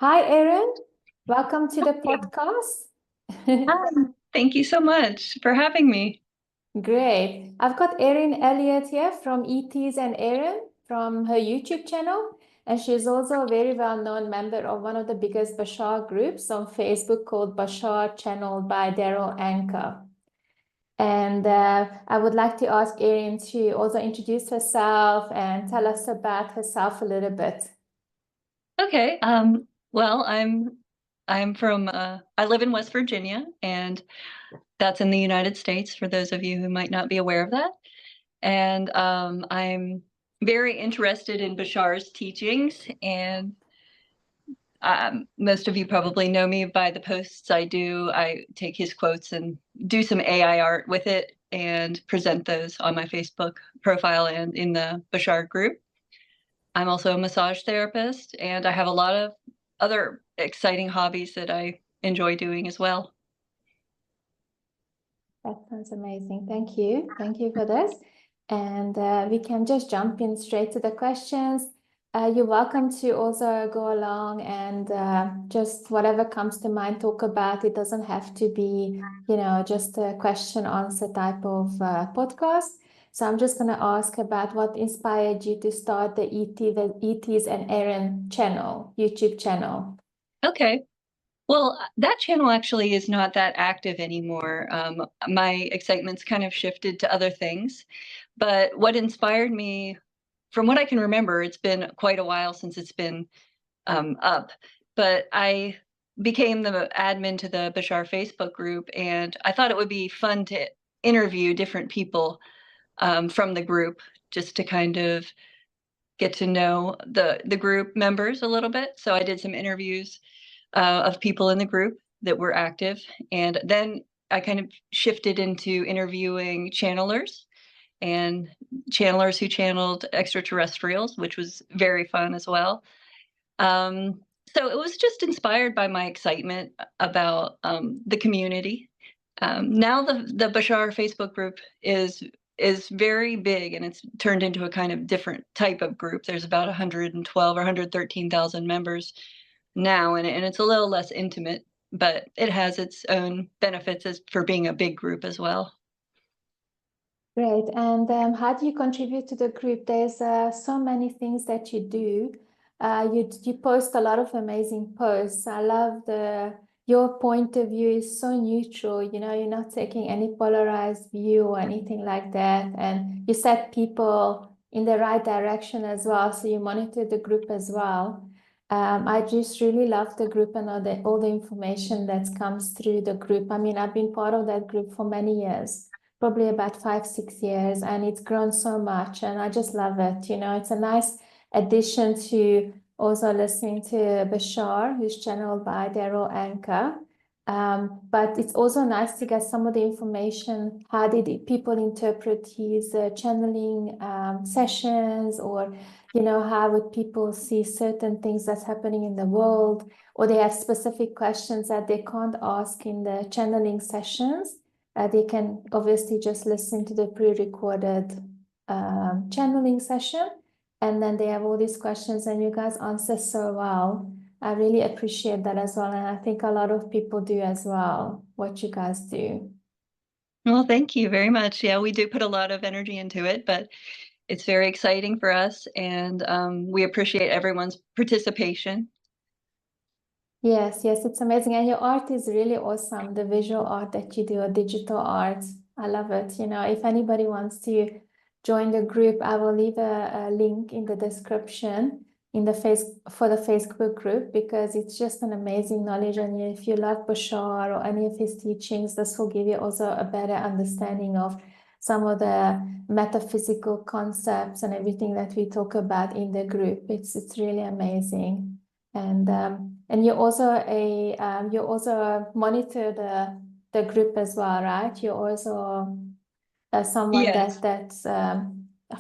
Hi, Erin. Welcome to the podcast. Hi, thank you so much for having me. Great. I've got Erin Elliott here from ETs and Erin from her YouTube channel. And she's also a very well-known member of one of the biggest Bashar groups on Facebook called Bashar, channeled by Daryl Anchor. And I would like to ask Erin to also introduce herself and tell us about herself a little bit. Okay, well, I'm from I live in West Virginia, and that's in the United States for those of you who might not be aware of that. And I'm very interested in Bashar's teachings, and most of you probably know me by the posts I do. I take his quotes and do some AI art with it and present those on my Facebook profile and in the Bashar group. I'm also a massage therapist, and I have a lot of other exciting hobbies that I enjoy doing as well. That sounds amazing. Thank you. Thank you for this. And we can just jump in straight to the questions. You're welcome to also go along and just whatever comes to mind, talk about. It doesn't have to be, just a question answer type of podcast. So I'm just going to ask about what inspired you to start the ETs and Erin channel, YouTube channel. Okay. Well, that channel actually is not that active anymore. My excitement's kind of shifted to other things. But what inspired me, from what I can remember, it's been quite a while since it's been up. But I became the admin to the Bashar Facebook group, and I thought it would be fun to interview different people from the group, just to kind of get to know the group members a little bit. So I did some interviews of people in the group that were active, and then I kind of shifted into interviewing channelers and channelers who channeled extraterrestrials, which was very fun as well. So it was just inspired by my excitement about the community. Now the Bashar Facebook group is very big, and it's turned into a kind of different type of group. There's about 112 or 113,000 members now, and it's a little less intimate, but it has its own benefits as for being a big group as well. Great. And how do you contribute to the group? There's so many things that you do. You post a lot of amazing posts. I love your point of view is so neutral. You're not taking any polarized view or anything like that. And you set people in the right direction as well. So you monitor the group as well. I just really love the group and all the information that comes through the group. I mean, I've been part of that group for many years, probably about 5-6 years, and it's grown so much, and I just love it. It's a nice addition to also listening to Bashar, who's channeled by Daryl Anchor. But it's also nice to get some of the information. How did people interpret his channeling sessions, or how would people see certain things that's happening in the world, or they have specific questions that they can't ask in the channeling sessions. They can obviously just listen to the pre-recorded channeling session, and then they have all these questions, and you guys answer so well. I really appreciate that as well, and I think a lot of people do as well, what you guys do. Well, thank you very much. Yeah, we do put a lot of energy into it, but it's very exciting for us, and we appreciate everyone's participation. Yes, it's amazing. And your art is really awesome. The visual art that you do, or digital art. I love it. If anybody wants to join the group, I will leave a link in the description for the Facebook group, because it's just an amazing knowledge. And if you love Bashar or any of his teachings, this will give you also a better understanding of some of the metaphysical concepts and everything that we talk about in the group. It's really amazing. And you also monitor the group as well, right? You're also someone Yes. that's I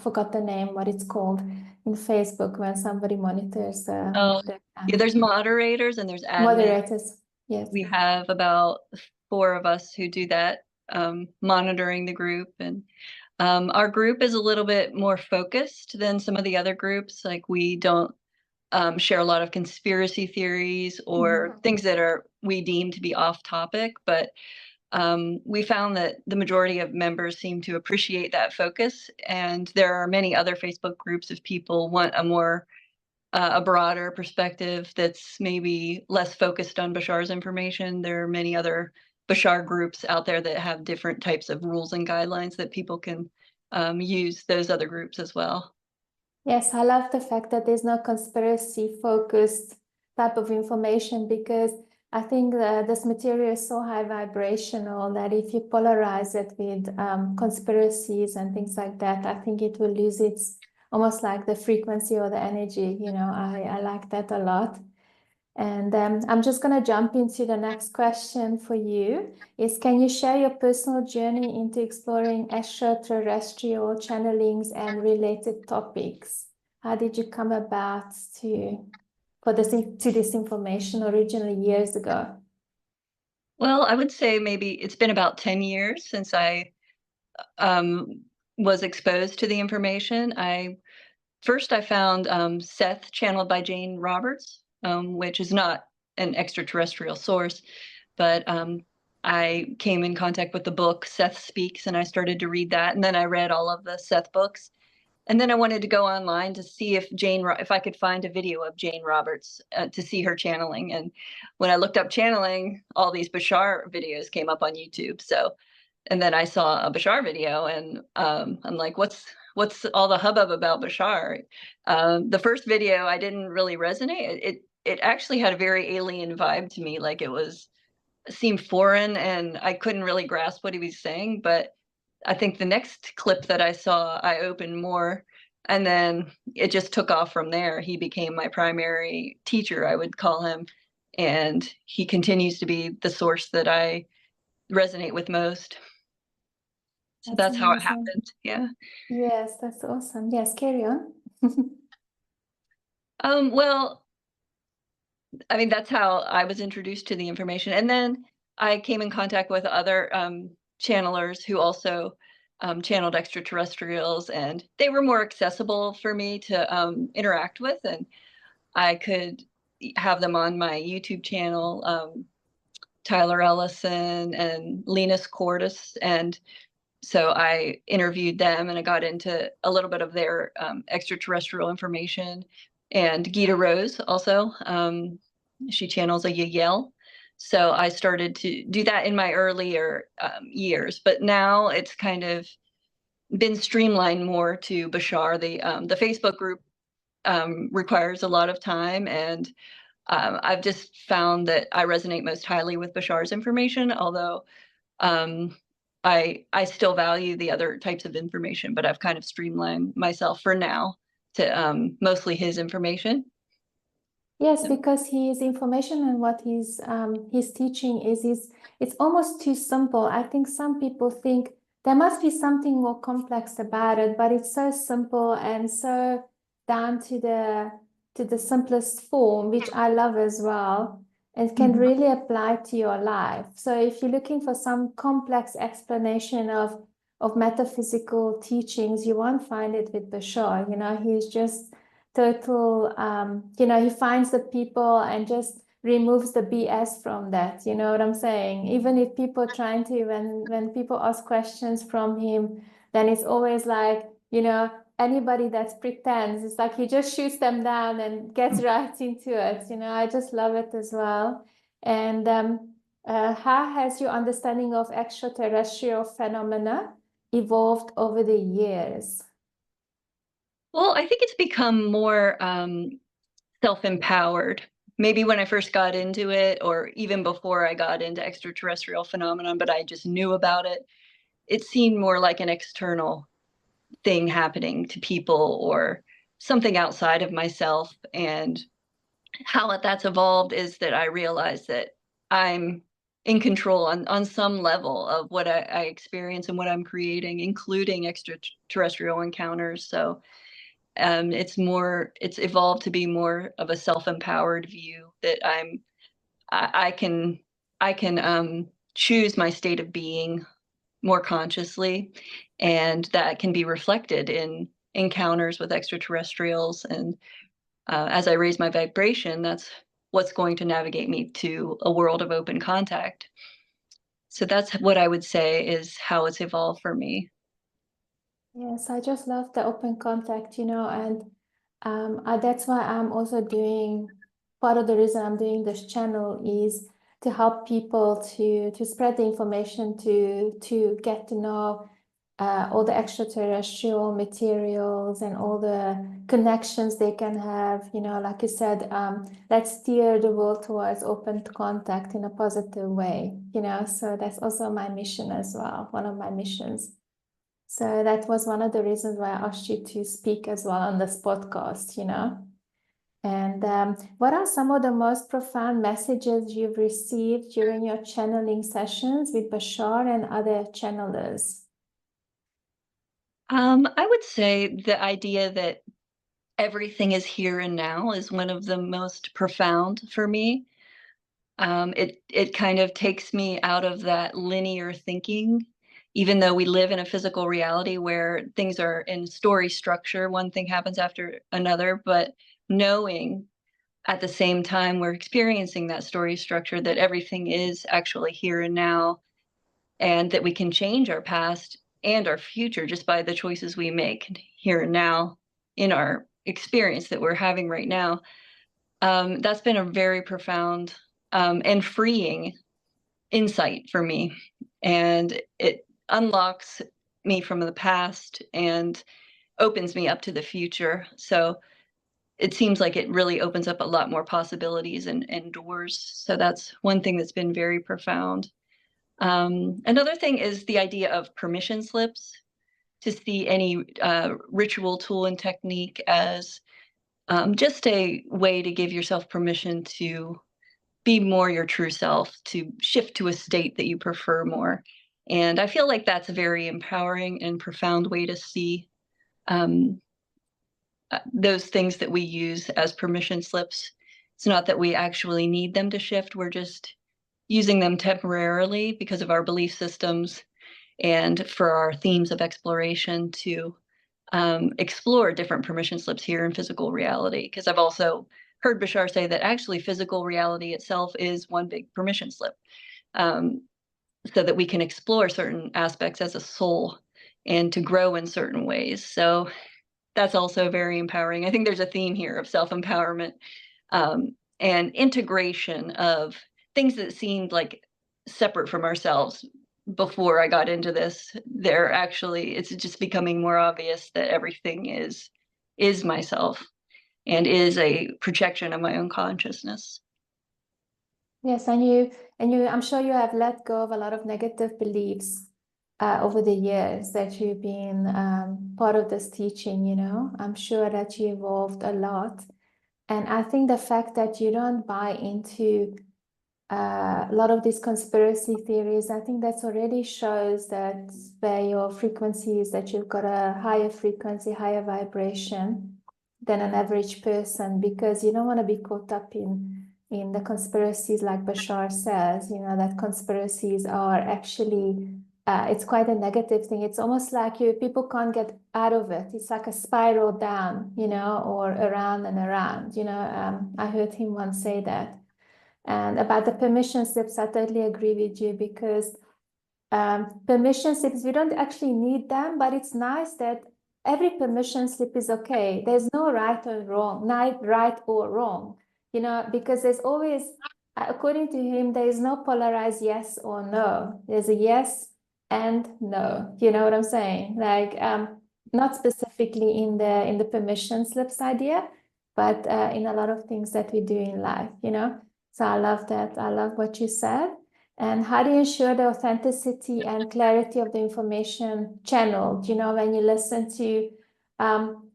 forgot the name, what it's called in Facebook when somebody monitors Oh, the yeah, there's moderators and there's admins. moderators. Yes. We have about 4 of us who do that, monitoring the group. And our group is a little bit more focused than some of the other groups. Like, we don't share a lot of conspiracy theories or things that we deem to be off topic, but we found that the majority of members seem to appreciate that focus, and there are many other Facebook groups if people want a broader perspective that's maybe less focused on Bashar's information. There are many other Bashar groups out there that have different types of rules and guidelines that people can use those other groups as well. Yes, I love the fact that there's no conspiracy focused type of information, because I think that this material is so high vibrational that if you polarize it with conspiracies and things like that, I think it will lose its almost like the frequency or the energy. I like that a lot. And I'm just going to jump into the next question for you is, can you share your personal journey into exploring extraterrestrial channelings and related topics? How did you come about to this information originally years ago? Well, I would say maybe it's been about 10 years since I was exposed to the information. I found Seth, channeled by Jane Roberts, which is not an extraterrestrial source, but I came in contact with the book Seth Speaks, and I started to read that, and then I read all of the Seth books, and then I wanted to go online to see if I could find a video of Jane Roberts to see her channeling. And when I looked up channeling, all these Bashar videos came up on YouTube. And then I saw a Bashar video, and I'm like, what's all the hubbub about Bashar? The first video, I didn't really resonate. It actually had a very alien vibe to me, like it seemed foreign, and I couldn't really grasp what he was saying. But I think the next clip that I saw, I opened more, and then it just took off from there. He became my primary teacher, I would call him, and he continues to be the source that I resonate with most. So that's how it happened. Yeah. Yes, that's awesome. Yes, carry on. Well, I mean, that's how I was introduced to the information. And then I came in contact with other channelers who also channeled extraterrestrials, and they were more accessible for me to interact with, and I could have them on my YouTube channel, Tyler Ellison and Linus Cordes. And so I interviewed them, and I got into a little bit of their extraterrestrial information. And Gita Rose also, she channels a Yael. So I started to do that in my earlier years, but now it's kind of been streamlined more to Bashar. The Facebook group requires a lot of time, and I've just found that I resonate most highly with Bashar's information, although I still value the other types of information, but I've kind of streamlined myself for now to mostly his information. Yes, because his information and what he's teaching it's almost too simple. I think some people think there must be something more complex about it, but it's so simple and so down to the simplest form, which I love as well. It can really apply to your life. So if you're looking for some complex explanation of metaphysical teachings, you won't find it with Bashar. He's just total, he finds the people and just removes the BS from that. You know what I'm saying? Even if people trying to, when people ask questions from him, then it's always like, anybody that pretends, it's like he just shoots them down and gets right into it. I just love it as well. And how has your understanding of extraterrestrial phenomena evolved over the years? Well, I think it's become more self-empowered. Maybe when I first got into it, or even before I got into extraterrestrial phenomenon, but I just knew about it. It seemed more like an external thing happening to people or something outside of myself. And how that's evolved is that I realized that I'm in control on some level of what I experience and what I'm creating, including extraterrestrial encounters. So it's evolved to be more of a self-empowered view that I can choose my state of being more consciously, and that can be reflected in encounters with extraterrestrials. And as I raise my vibration, that's what's going to navigate me to a world of open contact. So that's what I would say is how it's evolved for me. Yes, I just love the open contact, and that's why I'm also doing, part of the reason I'm doing this channel is to help people to spread the information, to get to know all the extraterrestrial materials and all the connections they can have, like you said, let's steer the world towards open contact in a positive way, so that's also my mission as well, one of my missions. So that was one of the reasons why I asked you to speak as well on this podcast, And what are some of the most profound messages you've received during your channeling sessions with Bashar and other channelers? I would say the idea that everything is here and now is one of the most profound for me. It kind of takes me out of that linear thinking, even though we live in a physical reality where things are in story structure, one thing happens after another, but knowing at the same time we're experiencing that story structure, that everything is actually here and now, and that we can change our past and our future just by the choices we make here and now in our experience that we're having right now. That's been a very profound and freeing insight for me. And it unlocks me from the past and opens me up to the future. So it seems like it really opens up a lot more possibilities and doors. So that's one thing that's been very profound. Another thing is the idea of permission slips, to see any ritual tool and technique as just a way to give yourself permission to be more your true self, to shift to a state that you prefer more. And I feel like that's a very empowering and profound way to see um, those things that we use as permission slips. It's not that we actually need them to shift, we're just using them temporarily because of our belief systems and for our themes of exploration to explore different permission slips here in physical reality. Because I've also heard Bashar say that actually physical reality itself is one big permission slip, so that we can explore certain aspects as a soul and to grow in certain ways. So that's also very empowering. I think there's a theme here of self-empowerment and integration of things that seemed like separate from ourselves before I got into this. They're actually, it's just becoming more obvious that everything is myself and is a projection of my own consciousness. Yes, and I'm sure you have let go of a lot of negative beliefs over the years that you've been part of this teaching, I'm sure that you evolved a lot. And I think the fact that you don't buy into a lot of these conspiracy theories, I think that's already shows that where your frequency is, that you've got a higher frequency, higher vibration than an average person, because you don't want to be caught up in the conspiracies like Bashar says, that conspiracies are actually, it's quite a negative thing. It's almost like people can't get out of it. It's like a spiral down, or around and around, I heard him once say that. And about the permission slips, I totally agree with you, because permission slips, we don't actually need them, but it's nice that every permission slip is okay. There's no right or wrong, not right or wrong, because there's always, according to him, there is no polarized yes or no. There's a yes and no. You know what I'm saying? Like, not specifically in the permission slips idea, but in a lot of things that we do in life, So I love that. I love what you said. And how do you ensure the authenticity and clarity of the information channeled? When you listen to,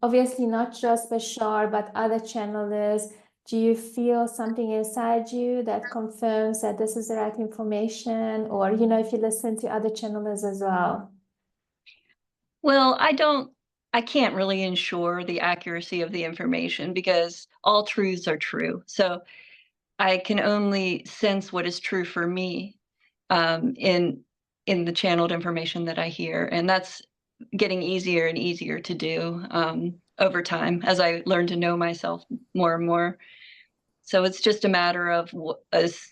obviously not just Bashar, but other channelers, do you feel something inside you that confirms that this is the right information? Or, if you listen to other channelers as well? Well, I can't really ensure the accuracy of the information because all truths are true. So I can only sense what is true for me in the channeled information that I hear, and that's getting easier and easier to do. over time as I learn to know myself more and more. So it's just a matter of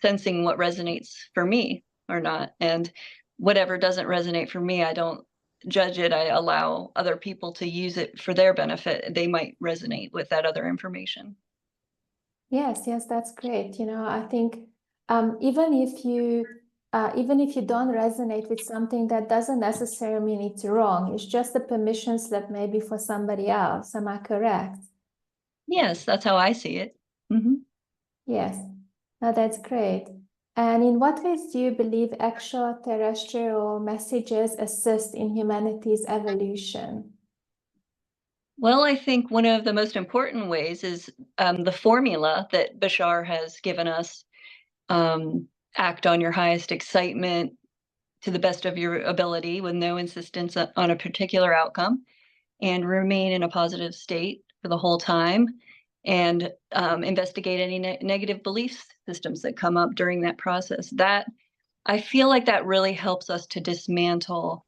sensing what resonates for me or not. And whatever doesn't resonate for me, I don't judge it. I allow other people to use it for their benefit. They might resonate with that other information. Yes, yes, that's great. I think even if you don't resonate with something, that doesn't necessarily mean it's wrong. It's just a permission slip maybe for somebody else. Am I correct? Yes, that's how I see it. Mm-hmm. Yes. No, that's great. And in what ways do you believe extraterrestrial messages assist in humanity's evolution? Well, I think one of the most important ways is the formula that Bashar has given us. Um, Act on your highest excitement to the best of your ability with no insistence on a particular outcome, and remain in a positive state for the whole time, and investigate any negative belief systems that come up during that process. That I feel like that really helps us to dismantle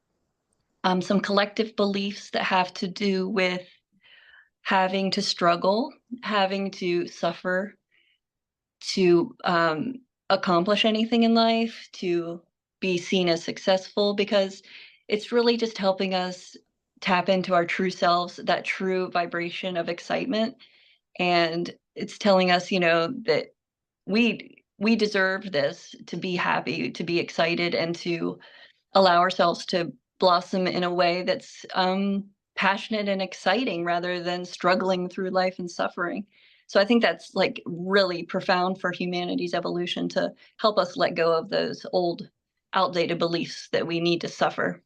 some collective beliefs that have to do with having to struggle, having to suffer to accomplish anything in life, to be seen as successful, because it's really just helping us tap into our true selves, that true vibration of excitement. And it's telling us, that we deserve this, to be happy, to be excited, and to allow ourselves to blossom in a way that's passionate and exciting rather than struggling through life and suffering. So I think that's like really profound for humanity's evolution, to help us let go of those old, outdated beliefs that we need to suffer.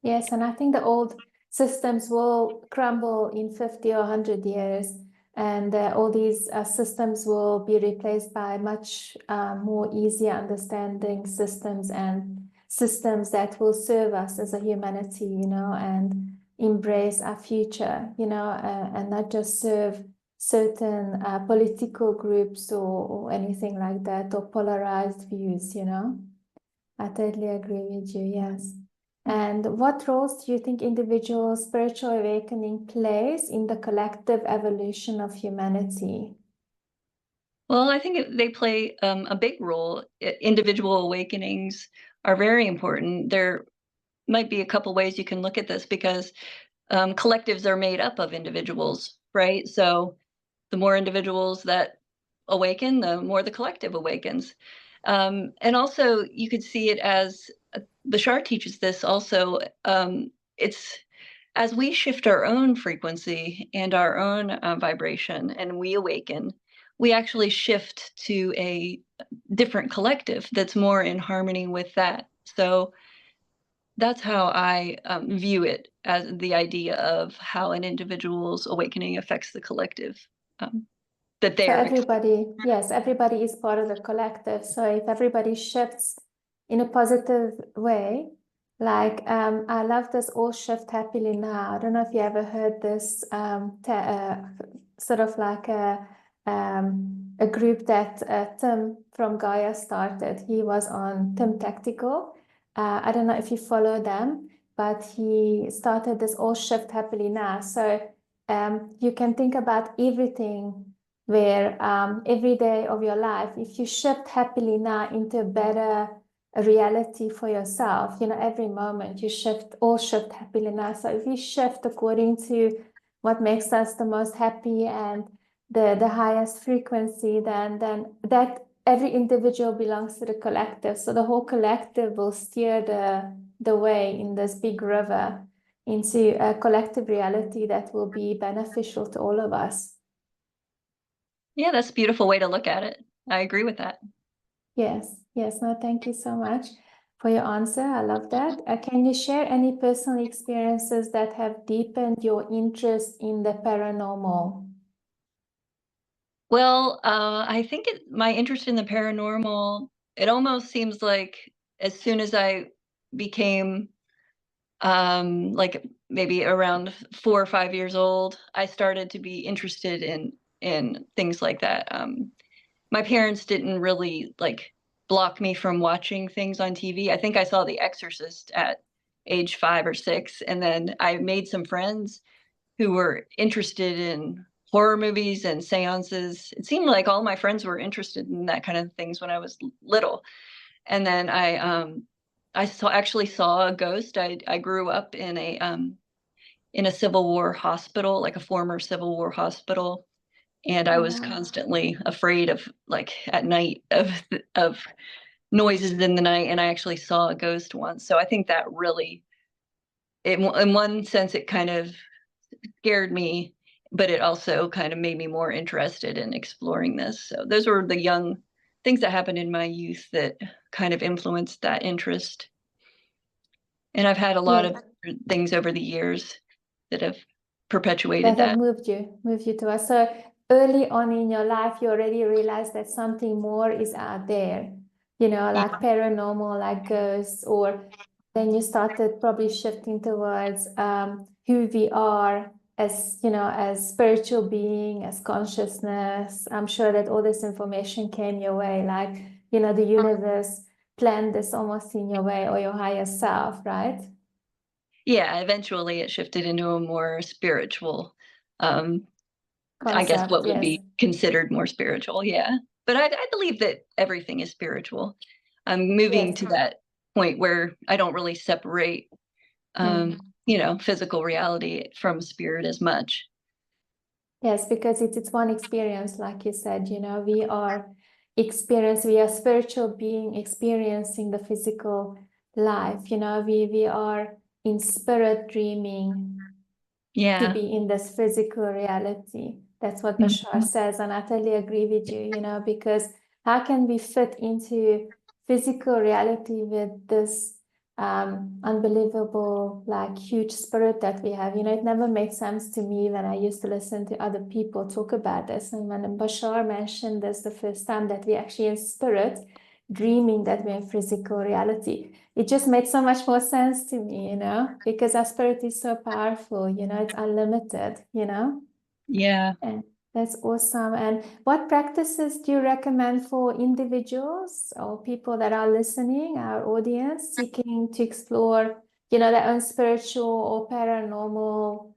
Yes, and I think the old systems will crumble in 50 or 100 years, and all these systems will be replaced by much more easier understanding systems, and systems that will serve us as a humanity, and embrace our future, and not just serve certain political groups or anything like that, or polarized views. I totally agree with you, yes. And what roles do you think individual spiritual awakening plays in the collective evolution of humanity? Well, I think they play a big role. Individual awakenings are very important. There might be a couple ways you can look at this, because collectives are made up of individuals, right? So the more individuals that awaken, the more the collective awakens. And also, you could see it as Bashar teaches this also. It's as we shift our own frequency and our own vibration, and we awaken, we actually shift to a different collective that's more in harmony with that. So that's how I view it, as the idea of how an individual's awakening affects the collective that So they're. yes, everybody is part of the collective. So if everybody shifts in a positive way, like I love this all shift happily now. I don't know if you ever heard this sort of like a group that Tim from Gaia started. He was on Tim Tactical. I don't know if you follow them, but he started this all shift happily now. So you can think about everything where every day of your life, if you shift happily now into a better reality for yourself, every moment you all shift happily now. So if you shift according to what makes us the most happy and the highest frequency, then that every individual belongs to the collective. So the whole collective will steer the way in this big river into a collective reality that will be beneficial to all of us. Yeah, that's a beautiful way to look at it. I agree with that. Yes, yes. No, thank you so much for your answer. I love that. Can you share any personal experiences that have deepened your interest in the paranormal? Well, I think my interest in the paranormal, it almost seems like as soon as I became like maybe around 4 or 5 years old, I started to be interested in things like that. My parents didn't really like block me from watching things on TV. I think I saw The Exorcist at age 5 or 6, and then I made some friends who were interested in horror movies and seances. It seemed like all my friends were interested in that kind of things when I was little. And then I actually saw a ghost. I grew up in a Civil War hospital, like a former Civil War hospital, and I Oh, was wow. constantly afraid of, like, at night, of noises in the night, and I actually saw a ghost once. So I think that really, in one sense, it kind of scared me, but it also kind of made me more interested in exploring this. So those were the young things that happened in my youth that kind of influenced that interest. And I've had a lot Yeah. of things over the years that have perpetuated That have that. moved you to us. So early on in your life, you already realized that something more is out there, you know, like paranormal, like ghosts, or then you started probably shifting towards who we are as, you know, as spiritual being, as consciousness. I'm sure that all this information came your way, like, you know, the universe planned this almost in your way, or your higher self, right? Yeah, eventually it shifted into a more spiritual, um, I guess Concept, what would yes. be considered more spiritual. Yeah. But I believe that everything is spiritual. I'm moving Yes. to that point where I don't really separate, Mm. physical reality from spirit as much. Yes, because it's one experience, like you said, you know, we are spiritual being experiencing the physical life, you know, we are in spirit dreaming to Yeah. be in this physical reality. That's what Bashar Mhm. says, and I totally agree with you, you know, because how can we fit into physical reality with this unbelievable, like, huge spirit that we have? You know, it never made sense to me when I used to listen to other people talk about this. And when Bashar mentioned this the first time, that we actually in spirit dreaming that we're in physical reality, it just made so much more sense to me, you know, because our spirit is so powerful, you know, it's unlimited, you know, Yeah. and that's awesome. And what practices do you recommend for individuals or people that are listening, our audience, seeking to explore, you know, their own spiritual or paranormal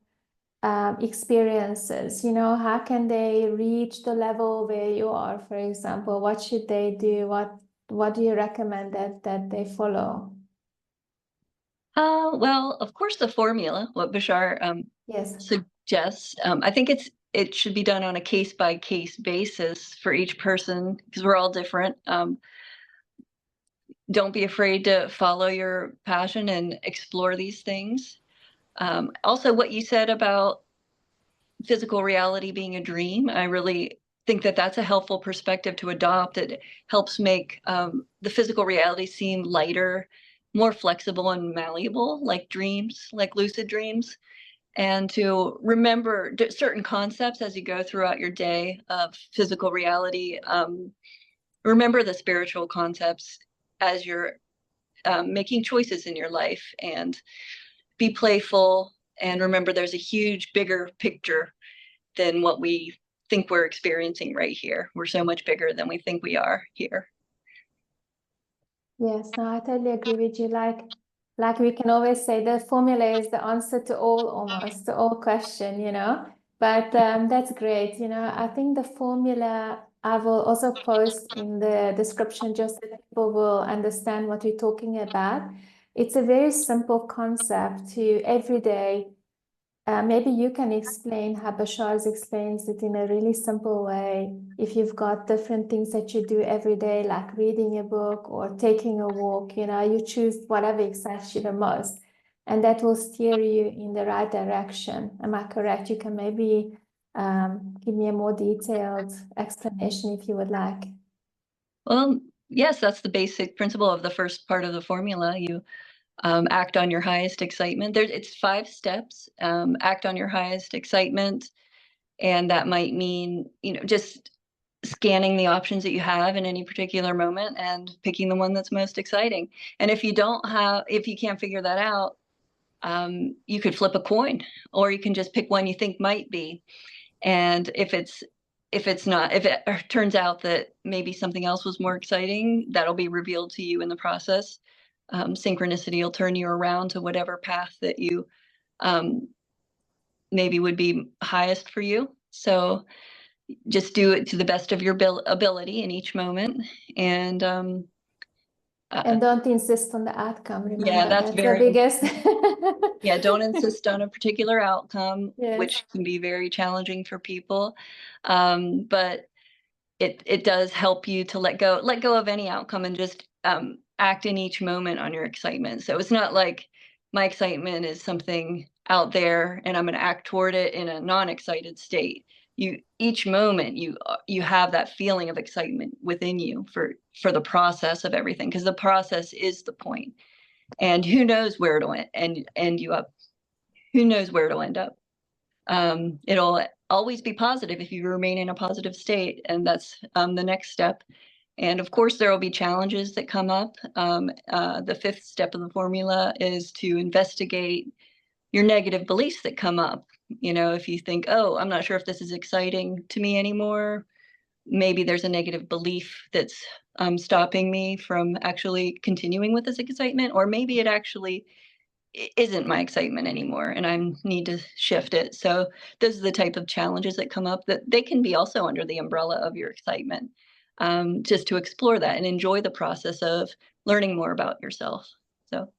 experiences? You know, how can they reach the level where you are, for example? What should they do? What do you recommend that they follow? Well, of course, the formula, what Bashar Yes. suggests, I think it should be done on a case by case basis for each person because we're all different. Don't be afraid to follow your passion and explore these things. Also, what you said about physical reality being a dream, I really think that that's a helpful perspective to adopt. It helps make the physical reality seem lighter, more flexible and malleable, like dreams, like lucid dreams, and to remember certain concepts as you go throughout your day of physical reality. Remember the spiritual concepts as you're making choices in your life, and be playful, and remember there's a huge, bigger picture than what we think we're experiencing right here. We're so much bigger than we think we are here. Yes, no, I totally agree with you. Like we can always say the formula is the answer to all, almost to all question, you know. But that's great. You know, I think the formula I will also post in the description just that people will understand what we're talking about. It's a very simple concept to everyday. Maybe you can explain how Bashar explains it in a really simple way. If you've got different things that you do every day, like reading a book or taking a walk, you know, you choose whatever excites you the most, and that will steer you in the right direction. Am I correct? You can maybe give me a more detailed explanation if you would like. Well, yes, that's the basic principle of the first part of the formula. You act on your highest excitement. It's 5 steps. Act on your highest excitement, and that might mean, just scanning the options that you have in any particular moment and picking the one that's most exciting. And if you can't figure that out, you could flip a coin, or you can just pick one you think might be. And if it turns out that maybe something else was more exciting, that'll be revealed to you in the process. Synchronicity will turn you around to whatever path that you um, maybe would be highest for you. So just do it to the best of your ability in each moment. And don't insist on the outcome. yeah, Remember, that's that's the very biggest. yeah, don't insist on a particular outcome, Yes. which can be very challenging for people. But it does help you to let go of any outcome and just act in each moment on your excitement. So it's not like my excitement is something out there and I'm going to act toward it in a non-excited state. Each moment you have that feeling of excitement within you for the process of everything, because the process is the point. And who knows where it'll end you up. Who knows where it'll end up. It'll always be positive if you remain in a positive state, and that's the next step. And of course, there will be challenges that come up. The fifth step of the formula is to investigate your negative beliefs that come up. You know, if you think, oh, I'm not sure if this is exciting to me anymore, maybe there's a negative belief that's stopping me from actually continuing with this excitement, or maybe it actually isn't my excitement anymore and I need to shift it. So those are the type of challenges that come up, that they can be also under the umbrella of your excitement, just to explore that and enjoy the process of learning more about yourself. So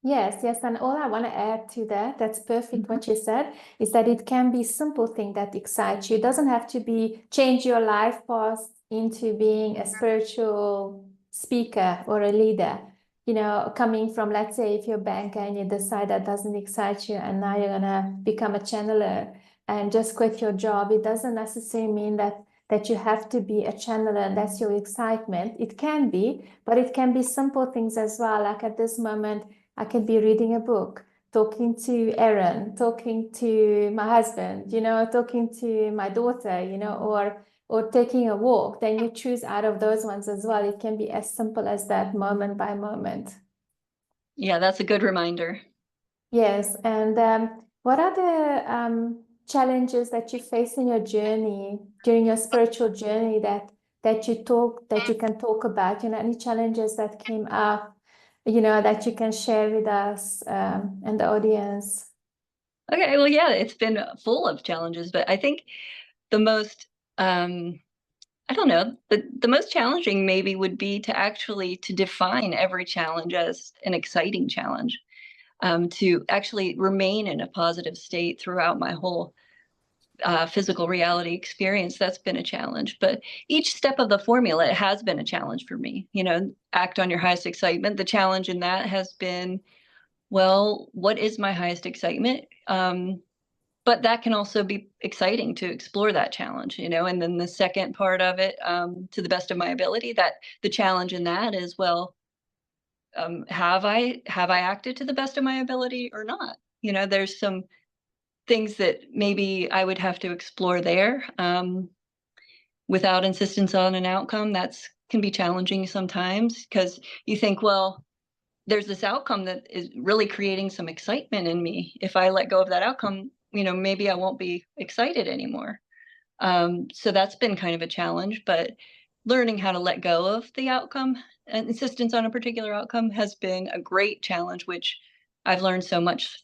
Yes, yes. And all I want to add to that, that's perfect what you said, is that it can be simple thing that excites you. It doesn't have to be change your life path into being a spiritual speaker or a leader. You know, coming from, let's say, if you're a banker and you decide that doesn't excite you and now you're gonna become a channeler and just quit your job, it doesn't necessarily mean that you have to be a channeler and that's your excitement. It can be, but it can be simple things as well. Like at this moment, I could be reading a book, talking to Erin, talking to my husband, you know, talking to my daughter, you know, or taking a walk. Then you choose out of those ones as well. It can be as simple as that, moment by moment. yeah, that's a good reminder. Yes. And what are the challenges that you face in your journey, during your spiritual journey, that you can talk about? You know, any challenges that came up, you know, that you can share with us and the audience? Okay, well, yeah, it's been full of challenges, but I think the most I don't know, the most challenging maybe would be to actually to define every challenge as an exciting challenge. To actually remain in a positive state throughout my whole physical reality experience. That's been a challenge. But each step of the formula, it has been a challenge for me. You know, act on your highest excitement. The challenge in that has been, well, what is my highest excitement? But that can also be exciting to explore that challenge, you know. And then the second part of it, to the best of my ability, that the challenge in that is, well, have I acted to the best of my ability or not? You know, there's some things that maybe I would have to explore there, without insistence on an outcome. That's can be challenging sometimes, because you think, well, there's this outcome that is really creating some excitement in me. If I let go of that outcome, you know, maybe I won't be excited anymore. So that's been kind of a challenge, but learning how to let go of the outcome and insistence on a particular outcome has been a great challenge, which I've learned so much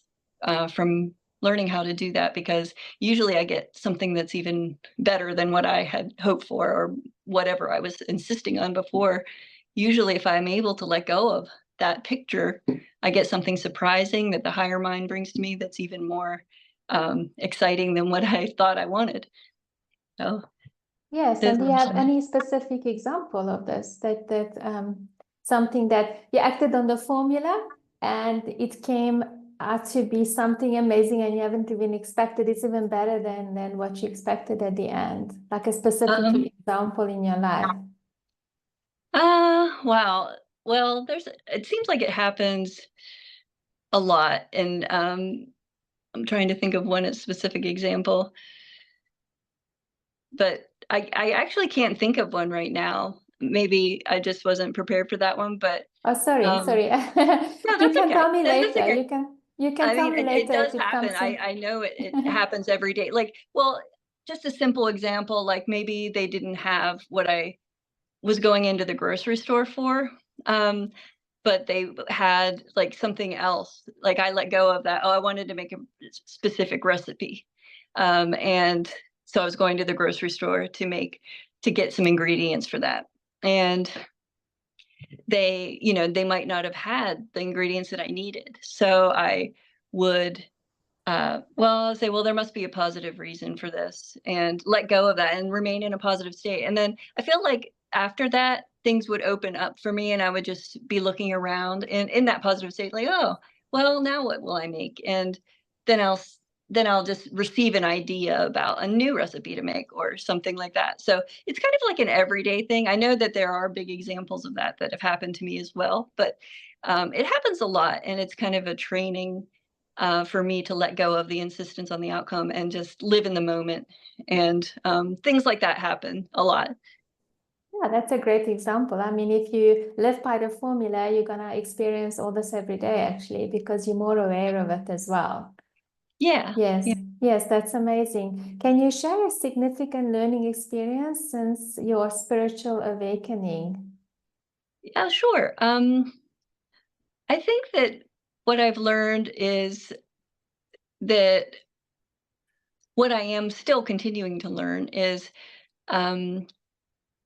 from learning how to do that, because usually I get something that's even better than what I had hoped for or whatever I was insisting on before. Usually, if I'm able to let go of that picture, I get something surprising that the higher mind brings to me that's even more exciting than what I thought I wanted. So Yes, and those do are you have some. any specific example of this, that something that you acted on the formula and it came out to be something amazing and you haven't even expected, it's even better than what you expected at the end, like a specific Um, example in your life? wow. Well, it seems like it happens a lot. And I'm trying to think of one specific example, but I actually can't think of one right now. Maybe I just wasn't prepared for that one, but Oh, sorry, um, sorry. no, You that's can okay. tell me That's later. okay. You can I tell mean, me it later does if it happen. comes in. I know it happens every day. Like, well, just a simple example, like maybe they didn't have what I was going into the grocery store for. Um, but they had like something else. Like I let go of that. Oh, I wanted to make a specific recipe. And so I was going to the grocery store to get some ingredients for that. And they might not have had the ingredients that I needed. So I would I'll say, well, there must be a positive reason for this, and let go of that and remain in a positive state. And then I feel like after that, things would open up for me, and I would just be looking around and in that positive state, like, oh, well, now what will I make? And then I'll just receive an idea about a new recipe to make or something like that. So it's kind of like an everyday thing. I know that there are big examples of that have happened to me as well, but it happens a lot, and it's kind of a training for me to let go of the insistence on the outcome and just live in the moment. And things like that happen a lot. Yeah, that's a great example. I mean, if you live by the formula, you're gonna experience all this every day, actually, because you're more aware of it as well. Yeah. Yes, Yeah, yes, that's amazing. Can you share a significant learning experience since your spiritual awakening? yeah, sure. I think that what I've learned is that what I am still continuing to learn is um,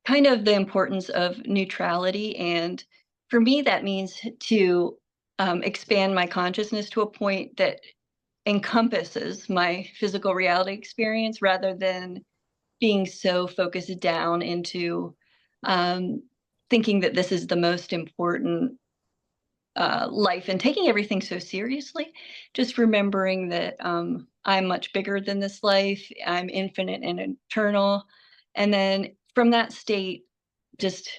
kind of the importance of neutrality. And for me, that means to expand my consciousness to a point that encompasses my physical reality experience rather than being so focused down into um, thinking that this is the most important life and taking everything so seriously. Just remembering that I'm much bigger than this life, I'm infinite and eternal. And then from that state, just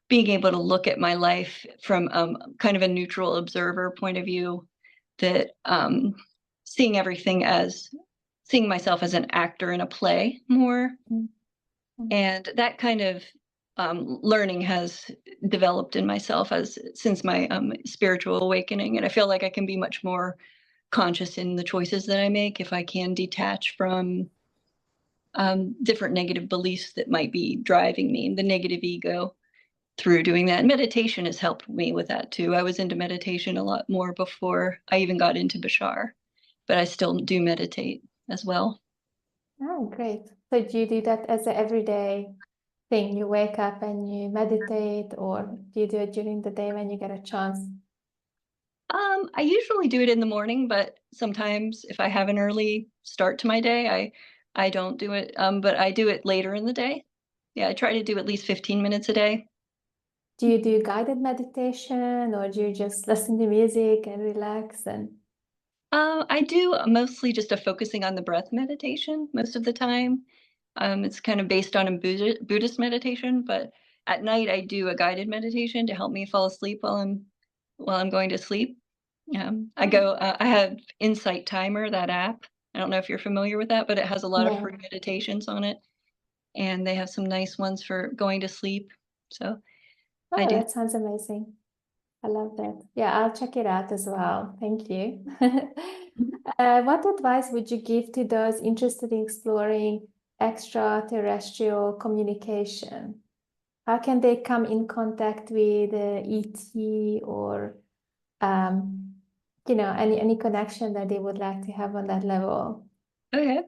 being able to look at my life from kind of a neutral observer point of view, that seeing everything as seeing myself as an actor in a play more. And that kind of learning has developed in myself since my spiritual awakening. And I feel like I can be much more conscious in the choices that I make if I can detach from different negative beliefs that might be driving me, the negative ego, through doing that. And meditation has helped me with that too. I was into meditation a lot more before I even got into Bashar, but I still do meditate as well. Oh, great. So do you do that as an everyday thing? You wake up and you meditate, or do you do it during the day when you get a chance? I usually do it in the morning, but sometimes if I have an early start to my day, I don't do it. But I do it later in the day. Yeah, I try to do at least 15 minutes a day. Do you do guided meditation, or do you just listen to music and relax? And I do mostly just a focusing on the breath meditation most of the time. It's kind of based on a Buddhist meditation, but at night I do a guided meditation to help me fall asleep while I'm going to sleep. I have Insight Timer, that app. I don't know if you're familiar with that, but it has a lot of free no. meditations on it, and they have some nice ones for going to sleep. So I Oh, do. that sounds amazing. I love that. Yeah, I'll check it out as well. Thank you. What advice would you give to those interested in exploring extraterrestrial communication? How can they come in contact with ET, or any connection that they would like to have on that level? Okay.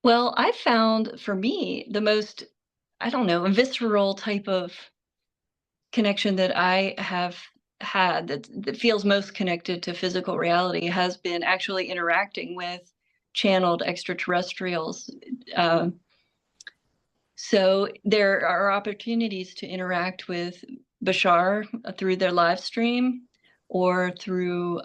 Well, I found for me the most, I don't know, visceral type of connection that I have had that feels most connected to physical reality has been actually interacting with channeled extraterrestrials. Um, So there are opportunities to interact with Bashar through their live stream or through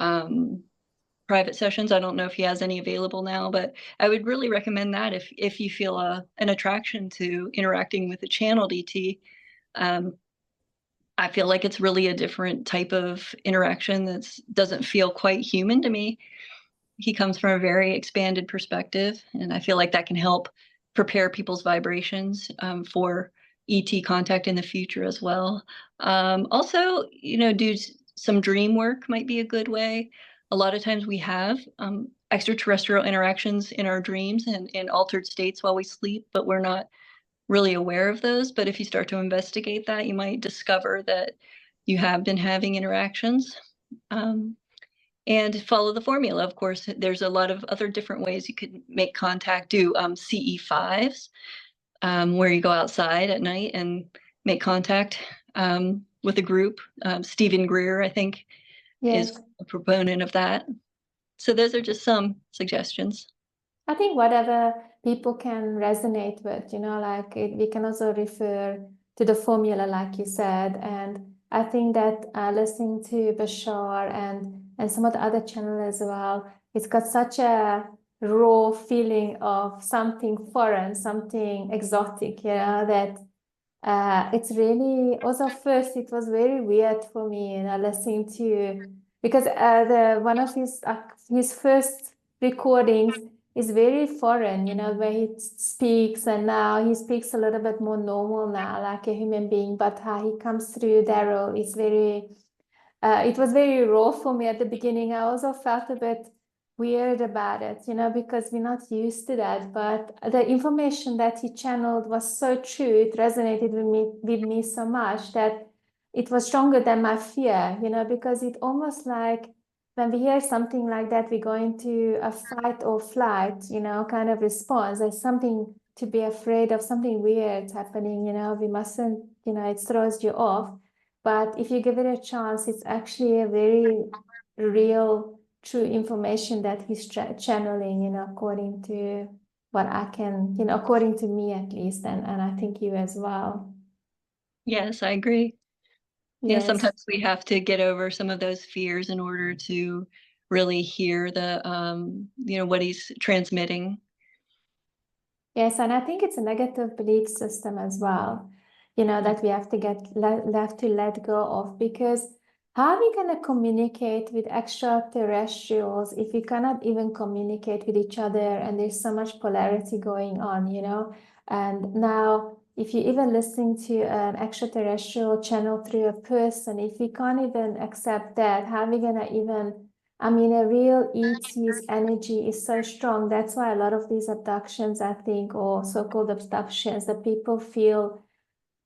private sessions. I don't know if he has any available now, but I would really recommend that if you feel an attraction to interacting with a channeled ET. Um, I feel like it's really a different type of interaction that doesn't feel quite human to me. He comes from a very expanded perspective, and I feel like that can help prepare people's vibrations for ET contact in the future as well. Also, do some dream work might be a good way. A lot of times we have extraterrestrial interactions in our dreams and in altered states while we sleep, but we're not really aware of those. But if you start to investigate that, you might discover that you have been having interactions. And follow the formula. Of course, there's a lot of other different ways you could make contact. Do CE5s, where you go outside at night and make contact with a group. Stephen Greer, I think, Yes. is a proponent of that. So those are just some suggestions. I think whatever people can resonate with, like we can also refer to the formula, like you said. And I think that listening to Bashar and some of the other channels as well, it's got such a raw feeling of something foreign, something exotic, that it's really also first it was very weird for me, listening to, because one of his first recordings is very foreign, where he speaks, and now he speaks a little bit more normal now, like a human being, but how he comes through Daryl is very, it was very raw for me at the beginning. I also felt a bit weird about it, because we're not used to that. But the information that he channeled was so true. It resonated with me so much that it was stronger than my fear, because it almost like when we hear something like that, we go into a fight or flight, kind of response. There's something to be afraid of, something weird happening, we mustn't, it throws you off. But if you give it a chance, it's actually a very real, true information that he's channeling, according to what I can, according to me at least, and I think you as well. Yes, I agree. Yeah, Yes. sometimes we have to get over some of those fears in order to really hear the, what he's transmitting. Yes, and I think it's a negative belief system as well, that we have to let go of, because how are we going to communicate with extraterrestrials if we cannot even communicate with each other, and there's so much polarity going on, And now, if you're even listening to an extraterrestrial channel through a person, if we can't even accept that, how are we going to even, a real ET's energy is so strong. That's why a lot of these abductions, I think, or so-called abductions, that people feel,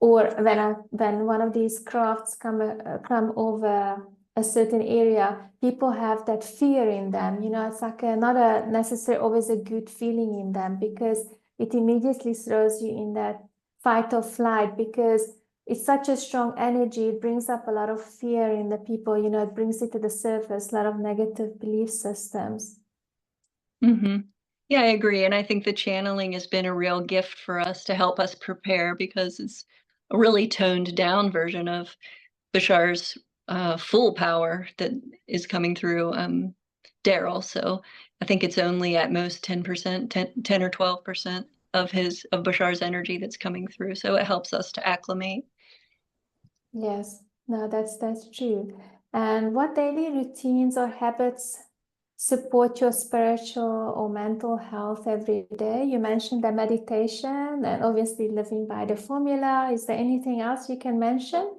or when one of these crafts come over a certain area, people have that fear in them. It's like not a necessarily always a good feeling in them, because it immediately throws you in that fight or flight, because it's such a strong energy. It brings up a lot of fear in the people, it brings it to the surface, a lot of negative belief systems. Mm-hmm. Yeah, I agree. And I think the channeling has been a real gift for us to help us prepare, because it's a really toned down version of Bashar's full power that is coming through Daryl. So I think it's only at most 10%, 10 or 12% of Bashar's energy that's coming through. So it helps us to acclimate. Yes, no, that's true. And what daily routines or habits support your spiritual or mental health every day? You mentioned the meditation and obviously living by the formula. Is there anything else you can mention?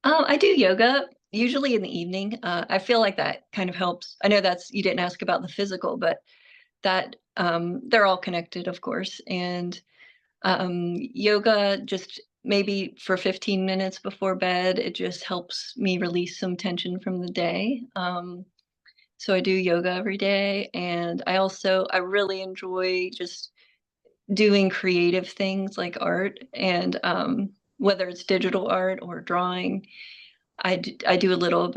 I do yoga usually in the evening. I feel like that kind of helps. I know you didn't ask about the physical, but that they're all connected, of course. And yoga, just maybe for 15 minutes before bed, it just helps me release some tension from the day. So I do yoga every day. And I really enjoy just doing creative things like art, and whether it's digital art or drawing. I do a little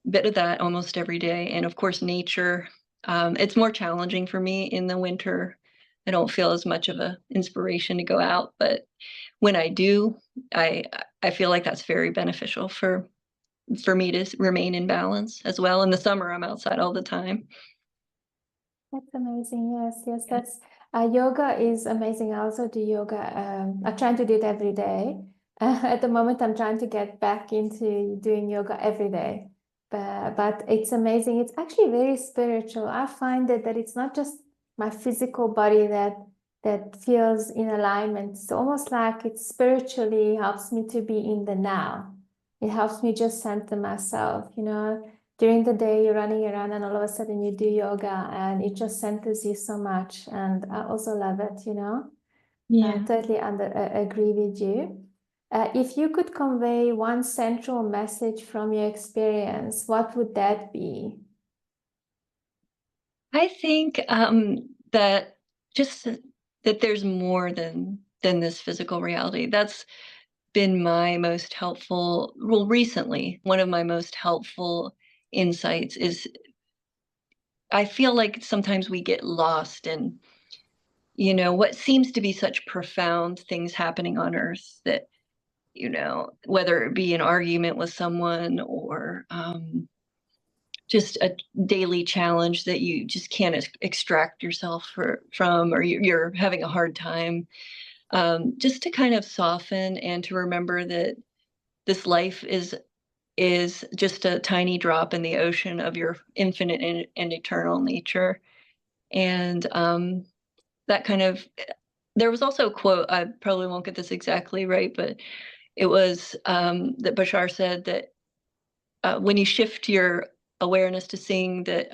bit of that almost every day. And of course, nature. It's more challenging for me in the winter. I don't feel as much of an inspiration to go out, but when I do, I feel like that's very beneficial for me to remain in balance as well. In the summer, I'm outside all the time. That's amazing. Yes, that's yoga is amazing. I also do yoga. I'm trying to do it every day. At the moment, I'm trying to get back into doing yoga every day. But it's amazing. It's actually very spiritual. I find that it's not just my physical body that feels in alignment. It's almost like it spiritually helps me to be in the now. It helps me just center myself, during the day you're running around and all of a sudden you do yoga and it just centers you so much. And I also love it, Yeah. I totally agree with you. If you could convey one central message from your experience, what would that be? I think that just that there's more than this physical reality. That's been my most helpful, well, recently, one of my most helpful insights is I feel like sometimes we get lost in, what seems to be such profound things happening on Earth that, whether it be an argument with someone or just a daily challenge that you just can't extract yourself from, or you're having a hard time, just to kind of soften and to remember that this life is just a tiny drop in the ocean of your infinite and eternal nature. And that kind of, there was also a quote, I probably won't get this exactly right, but it was that Bashar said that when you shift your awareness to seeing that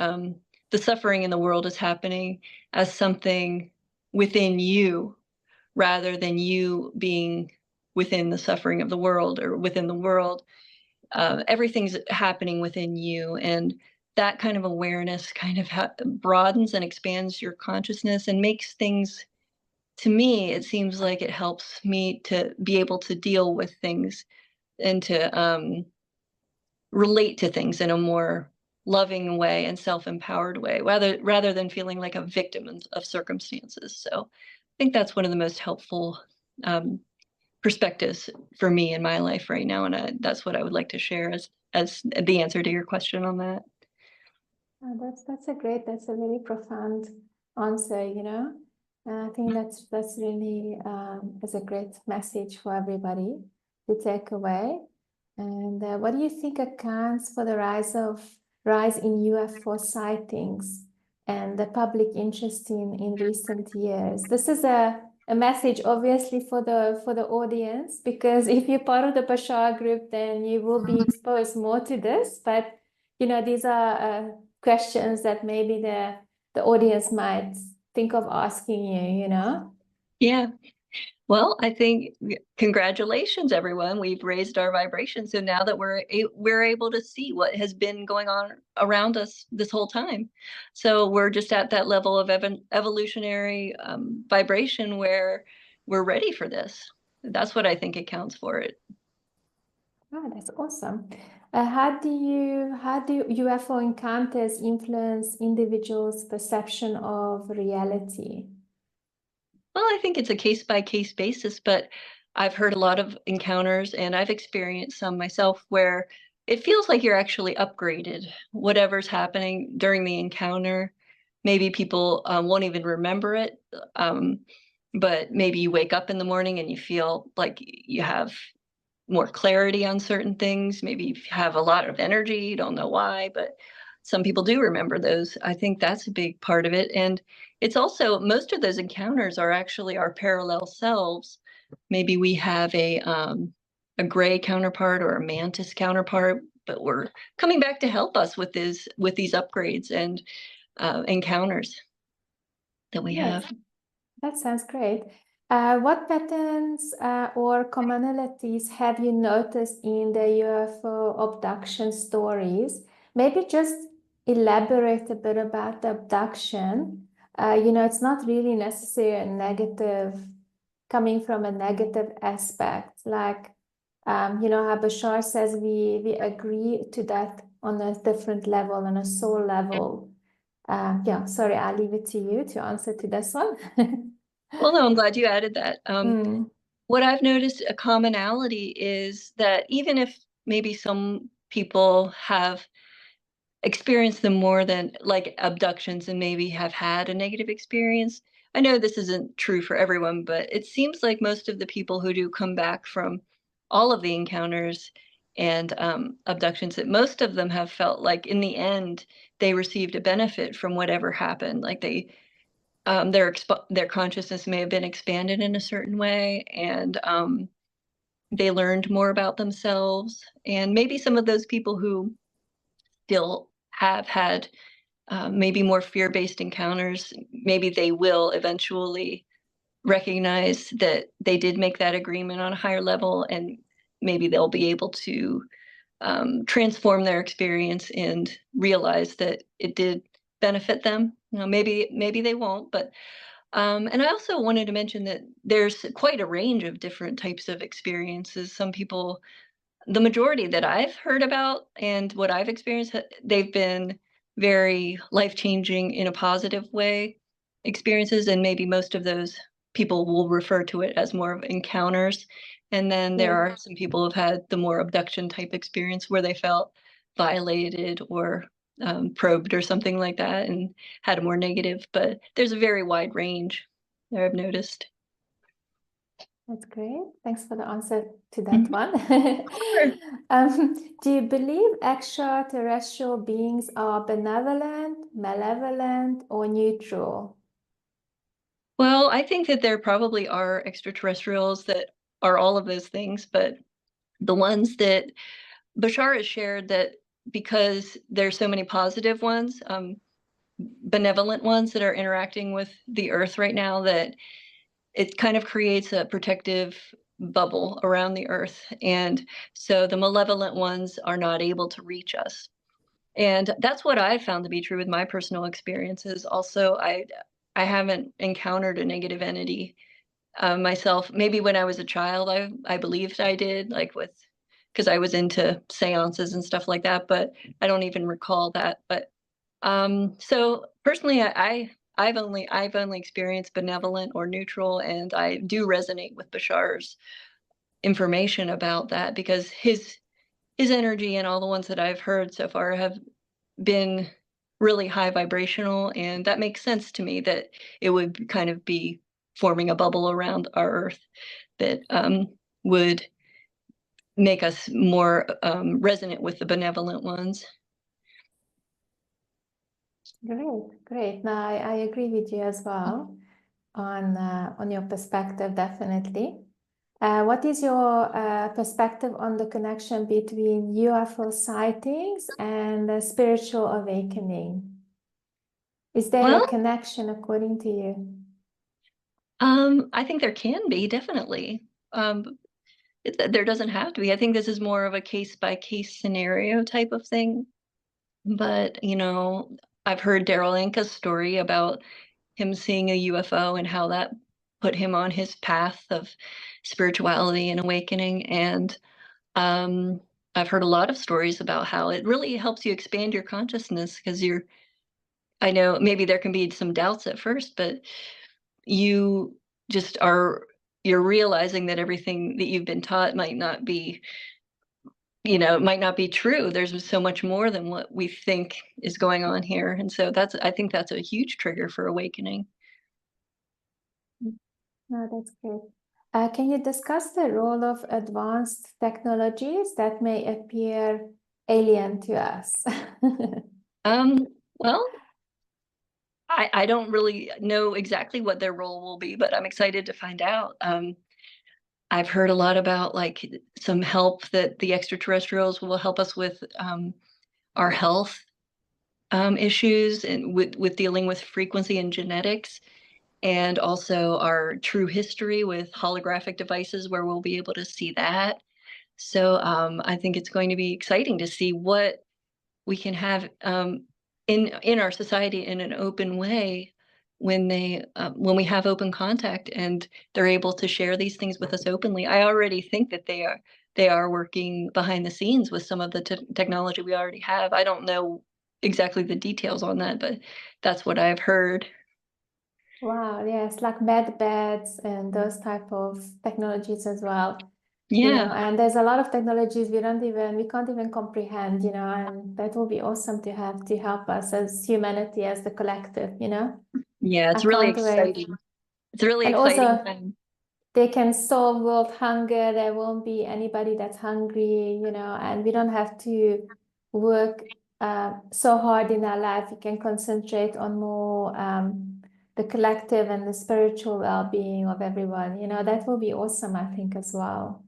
the suffering in the world is happening as something within you rather than you being within the suffering of the world or within the world, everything's happening within you. And that kind of awareness kind of broadens and expands your consciousness and makes things, to me, it seems like it helps me to be able to deal with things and to relate to things in a more loving way and self-empowered way, rather than feeling like a victim of circumstances. So I think that's one of the most helpful perspectives for me in my life right now, and that's what I would like to share as the answer to your question on that. That's a very profound answer, I think that's really is a great message for everybody to take away. And what do you think accounts for the rise in UFO sightings and the public interest in recent years? This is a message obviously for the audience, because if you're part of the Bashar group, then you will be exposed more to this. But these are questions that maybe the audience might think of asking you, Yeah. Well, I think congratulations, everyone. We've raised our vibration. So now that we're able to see what has been going on around us this whole time. So we're just at that level of evolutionary vibration where we're ready for this. That's what I think accounts for it. Oh, that's awesome. How do UFO encounters influence individuals' perception of reality? Well, I think it's a case by case basis, but I've heard a lot of encounters and I've experienced some myself where it feels like you're actually upgraded. Whatever's happening during the encounter, maybe people won't even remember it, but maybe you wake up in the morning and you feel like you have more clarity on certain things. Maybe you have a lot of energy, you don't know why, but some people do remember those. I think that's a big part of it. And it's also, most of those encounters are actually our parallel selves. Maybe we have a gray counterpart or a mantis counterpart, but we're coming back to help us with these upgrades and encounters that we have. That sounds great. What patterns or commonalities have you noticed in the UFO abduction stories? Maybe just elaborate a bit about the abduction. It's not really necessarily a negative, coming from a negative aspect. Like, how Bashar says we agree to that on a different level, on a soul level. Sorry, I'll leave it to you to answer to this one. Well, no, I'm glad you added that. What I've noticed a commonality is that even if maybe some people have experienced them more than like abductions and maybe have had a negative experience, I know this isn't true for everyone, but it seems like most of the people who do come back from all of the encounters and abductions, that most of them have felt like in the end they received a benefit from whatever happened. Like their consciousness may have been expanded in a certain way, and they learned more about themselves. And maybe some of those people who still have had maybe more fear-based encounters, maybe they will eventually recognize that they did make that agreement on a higher level, and maybe they'll be able to transform their experience and realize that it did benefit them. You know, maybe they won't, but and I also wanted to mention that there's quite a range of different types of experiences. Some people, the majority that I've heard about and what I've experienced, they've been very life-changing in a positive way experiences, and maybe most of those people will refer to it as more of encounters. And then there Yeah. are some people who've had the more abduction type experience where they felt violated or probed or something like that and had a more negative, but there's a very wide range there I've noticed. That's great. Thanks for the answer to that Mhm. one. Sure. Do you believe extraterrestrial beings are benevolent, malevolent, or neutral? Well, I think that there probably are extraterrestrials that are all of those things, but the ones that Bashar has shared, that because there's so many positive ones, benevolent ones that are interacting with the earth right now, that it kind of creates a protective bubble around the earth. And so the malevolent ones are not able to reach us. And that's what I found to be true with my personal experiences. Also, I haven't encountered a negative entity myself. Maybe when I was a child, I believed I did, like with because I was into seances and stuff like that, but I don't even recall that. But so personally, I've only experienced benevolent or neutral, and I do resonate with Bashar's information about that because his energy and all the ones that I've heard so far have been really high vibrational, and that makes sense to me that it would kind of be forming a bubble around our Earth that would make us more resonant with the benevolent ones. Great, great. No, I agree with you as well on your perspective, definitely. What is your perspective on the connection between UFO sightings and spiritual awakening? Is there a Well, connection according to you? I think there can be, definitely. There doesn't have to be. I think this is more of a case by case scenario type of thing. But, I've heard Daryl Anka's story about him seeing a UFO and how that put him on his path of spirituality and awakening. And um, I've heard a lot of stories about how it really helps you expand your consciousness because I know maybe there can be some doubts at first, but you just you're realizing that everything that you've been taught might not be true. There's so much more than what we think is going on here. And so I think that's a huge trigger for awakening. No, that's great. Can you discuss the role of advanced technologies that may appear alien to us? Well, I don't really know exactly what their role will be, but I'm excited to find out. I've heard a lot about like some help that the extraterrestrials will help us with our health issues and with dealing with frequency and genetics, and also our true history with holographic devices where we'll be able to see that. So I think it's going to be exciting to see what we can have in our society in an open way when we have open contact and they're able to share these things with us openly. I already think that they are working behind the scenes with some of the technology we already have. I don't know exactly the details on that, but that's what I've heard. Wow, yes, like med beds and those type of technologies as well. Yeah. And there's a lot of technologies we can't even comprehend, and that will be awesome to have to help us as humanity, as the collective. Yeah, I it's really can't wait. exciting. It's a really And exciting also time. they can solve world hunger. There won't be anybody that's hungry, and we don't have to work so hard in our life. We can concentrate on more the collective and the spiritual well-being of everyone. That will be awesome, I think, as well.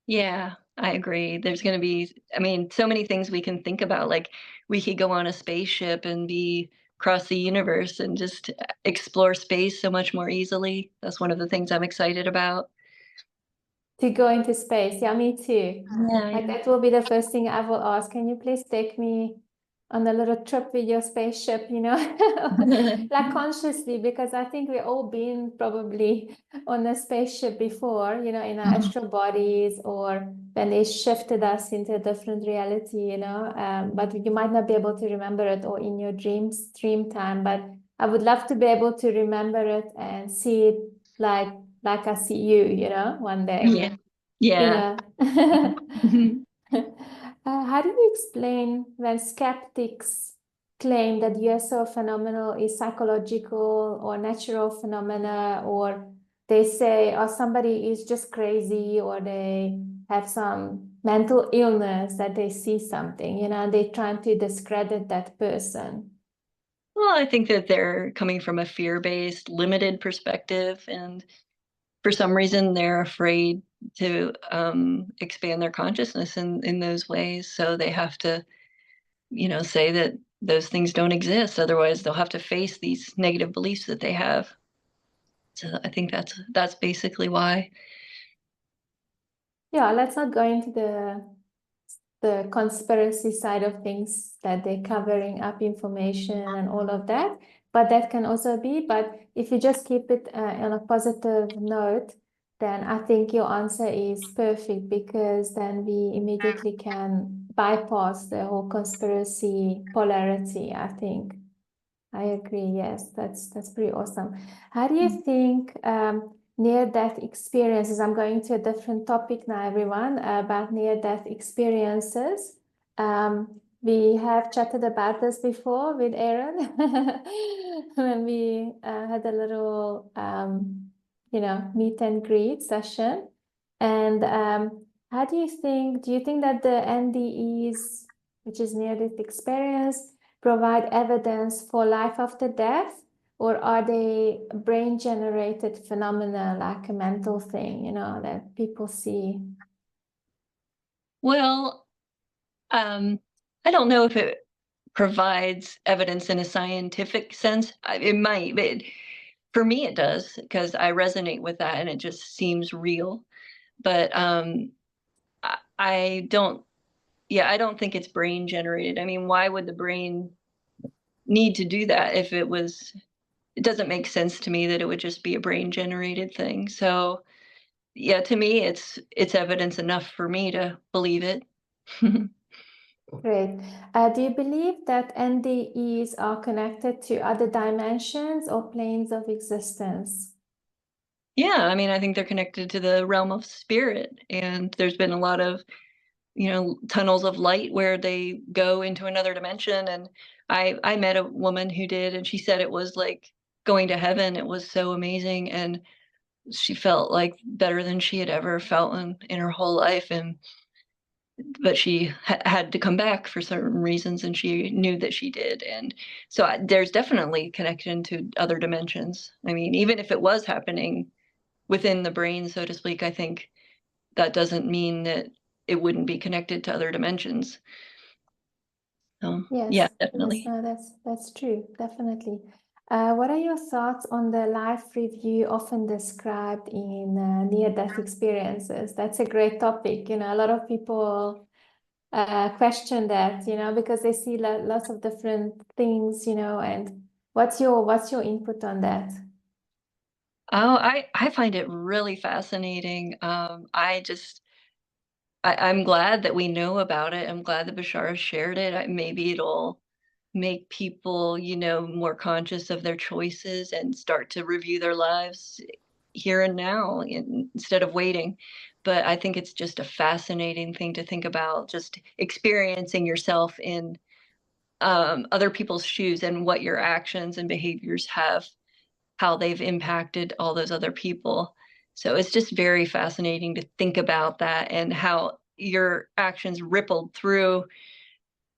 Yeah, I agree. There's going to be, I mean, so many things we can think about. Like we could go on a spaceship and be across the universe and just explore space so much more easily. That's one of the things I'm excited about. To go into space. Yeah, me too. Like that will be the first thing I will ask. Can you please take me on a little trip with your spaceship, you know, like consciously, because I think we've all been probably on a spaceship before, you know, in our astral bodies, or when they shifted us into a different reality, you know, but you might not be able to remember it, or in your dreams, dream time. But I would love to be able to remember it and see it like I see you, you know, one day. Yeah. You know. How do you explain when skeptics claim that USO phenomenon is psychological or natural phenomena, or they say, oh, somebody is just crazy, or they have some mental illness that they see something, you know, and they're trying to discredit that person? Well, I think that they're coming from a fear-based, limited perspective, and for some reason they're afraid to expand their consciousness in those ways. So they have to, say that those things don't exist. Otherwise, they'll have to face these negative beliefs that they have. So I think that's basically why. Yeah, let's not go into the conspiracy side of things, that they're covering up information and all of that, but that can also be. But if you just keep it on a positive note, then I think your answer is perfect, because then we immediately can bypass the whole conspiracy polarity, I think. I agree. Yes, that's pretty awesome. How do you think near-death experiences? I'm going to a different topic now, everyone, about near-death experiences. We have chatted about this before with Erin when we had a little, meet and greet session. And how do you think? Do you think that the NDEs, which is near-death experience, provide evidence for life after death, or are they brain-generated phenomena, like a mental thing, you know, that people see? Well, I don't know if it provides evidence in a scientific sense. It might, but for me it does, because I resonate with that and it just seems real. But I don't, yeah, I don't think it's brain generated. I mean, why would the brain need to do that if it doesn't make sense to me that it would just be a brain generated thing. So yeah, to me it's evidence enough for me to believe it. Great. Do you believe that NDEs are connected to other dimensions or planes of existence? Yeah, I mean, I think they're connected to the realm of spirit, and there's been a lot of, tunnels of light where they go into another dimension. And I met a woman who did, and she said it was like going to heaven. It was so amazing, and she felt like better than she had ever felt in her whole life. And but she had to come back for certain reasons, and she knew that she did. And so there's definitely connection to other dimensions. I mean, even if it was happening within the brain, so to speak, I think that doesn't mean that it wouldn't be connected to other dimensions. So Yes, yeah, yes, definitely. no, that's true, definitely. What are your thoughts on the life review often described in near-death experiences? That's a great topic. You know, a lot of people question that, you know, because they see lots of different things, you know. And what's your input on that? Oh, I find it really fascinating. I'm glad that we know about it. I'm glad that Bashar shared it. Maybe it'll make people, more conscious of their choices and start to review their lives here and now instead of waiting. But I think it's just a fascinating thing to think about, just experiencing yourself in other people's shoes, and what your actions and behaviors how they've impacted all those other people. So it's just very fascinating to think about that, and how your actions rippled through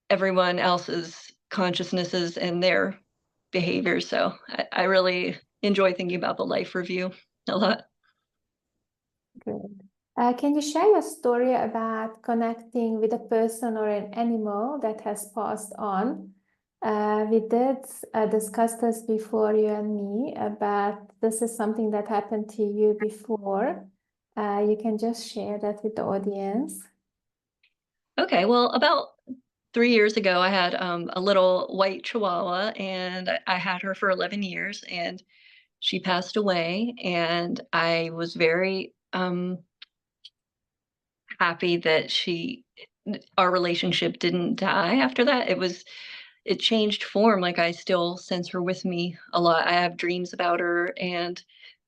everyone else's consciousnesses and their behaviors. So I really enjoy thinking about the life review a lot. Good. Can you share your story about connecting with a person or an animal that has passed on? We did discuss this before, you and me, but this is something that happened to you before. You can just share that with the audience. Okay, well, about 3 years ago, I had a little white Chihuahua, and I had her for 11 years, and she passed away. And I was very happy that our relationship didn't die after that. It changed form. Like, I still sense her with me a lot. I have dreams about her, and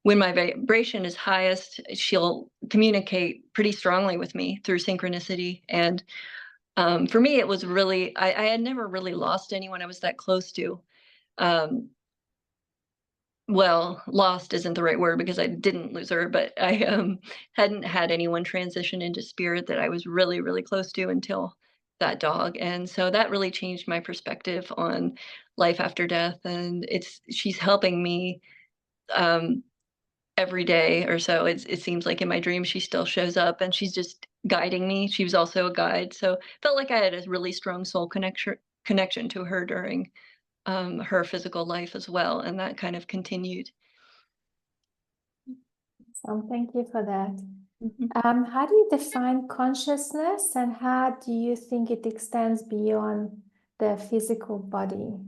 when my vibration is highest, she'll communicate pretty strongly with me through synchronicity. And for me, it was really, I had never really lost anyone I was that close to. Um, well, lost isn't the right word because I didn't lose her, but I hadn't had anyone transition into spirit that I was really, really close to until that dog. And so that really changed my perspective on life after death. And she's helping me um, every day or so. It seems like in my dreams she still shows up, and she's just guiding me. She was also a guide, so felt like I had a really strong soul connection to her during her physical life as well, and that kind of continued. So thank you for that. Mhm. How do you define consciousness, and how do you think it extends beyond the physical body?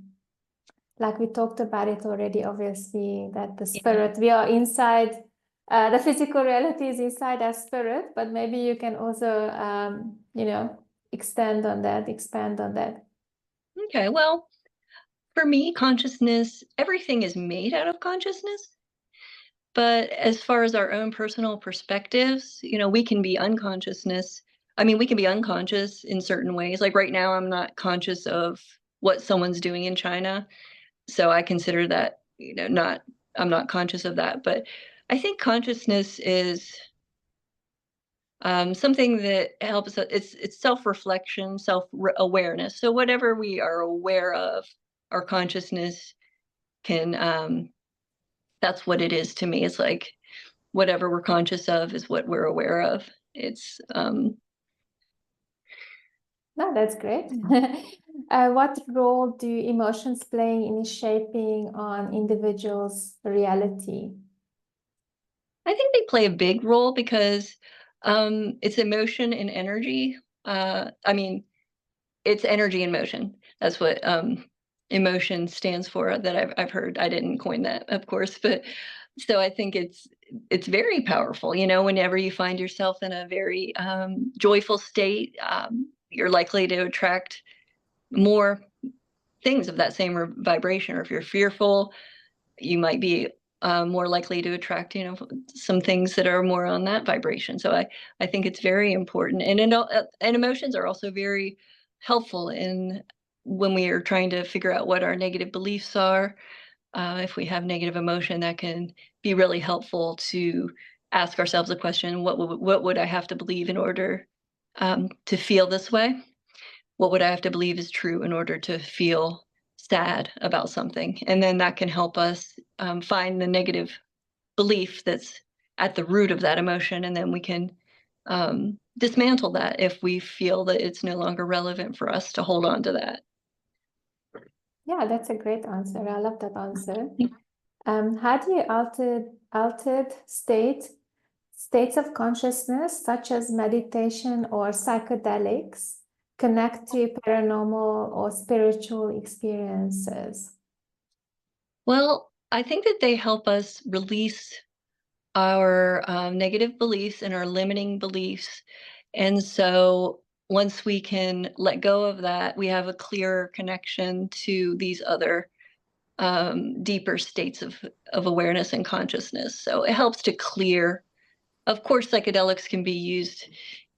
Like we talked about it already, obviously, that the Yeah. spirit, we are inside, the physical reality is inside our spirit, but maybe you can also, expand on that, expand on that. Okay, well, for me, consciousness, everything is made out of consciousness. But as far as our own personal perspectives, we can be we can be unconscious in certain ways. Like right now, I'm not conscious of what someone's doing in China. So I consider that, I'm not conscious of that. But I think consciousness is something that helps us. It's self-reflection, self-awareness. So whatever we are aware of, our consciousness can, that's what it is to me. It's like whatever we're conscious of is what we're aware of. It's No, that's great. What role do emotions play in shaping on individuals' reality? I think they play a big role because it's emotion and energy. It's energy and motion. That's what emotion stands for, that I've heard. I didn't coin that, of course, but so I think it's very powerful. Whenever you find yourself in a very joyful state, you're likely to attract more things of that same vibration. Or if you're fearful, you might be more likely to attract, some things that are more on that vibration. So I think it's very important, and emotions are also very helpful in when we are trying to figure out what our negative beliefs are. If we have negative emotion, that can be really helpful to ask ourselves a question: what would I have to believe in order to feel this way? What would I have to believe is true in order to feel sad about something? And then that can help us find the negative belief that's at the root of that emotion. And then we can dismantle that if we feel that it's no longer relevant for us to hold on to that. Yeah, that's a great answer. I love that answer. How do you altered states of consciousness, such as meditation or psychedelics, connect to paranormal or spiritual experiences? Well, I think that they help us release our negative beliefs and our limiting beliefs. And so once we can let go of that, we have a clearer connection to these other deeper states of awareness and consciousness. So it helps to clear. Of course, psychedelics can be used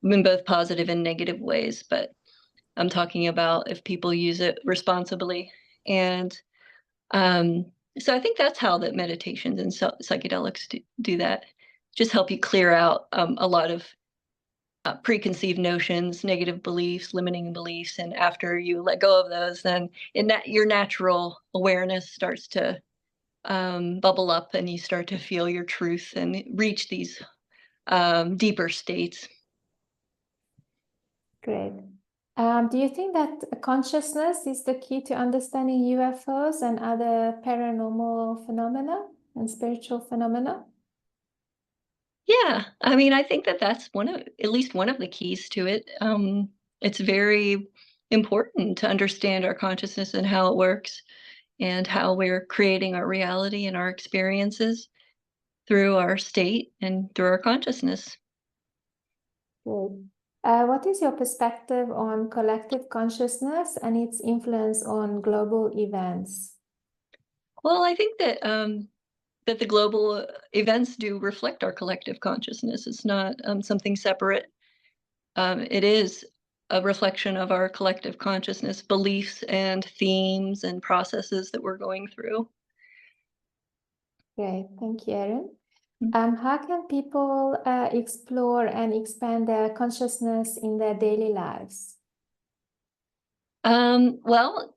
in both positive and negative ways, but I'm talking about if people use it responsibly. And so I think that's how that meditations and psychedelics do that. Just help you clear out a lot of preconceived notions, negative beliefs, limiting beliefs, and after you let go of those, then your natural awareness starts to bubble up, and you start to feel your truth and reach these deeper states. Great. Do you think that consciousness is the key to understanding UFOs and other paranormal phenomena and spiritual phenomena? Yeah, I mean, I think that that's at least one of the keys to it. It's very important to understand our consciousness and how it works and how we're creating our reality and our experiences through our state and through our consciousness. Good. What is your perspective on collective consciousness and its influence on global events? Well, I think that the global events do reflect our collective consciousness. It's not something separate. It is a reflection of our collective consciousness, beliefs and themes and processes that we're going through. Great, thank you, Erin. Mm. How can people explore and expand their consciousness in their daily lives? Well,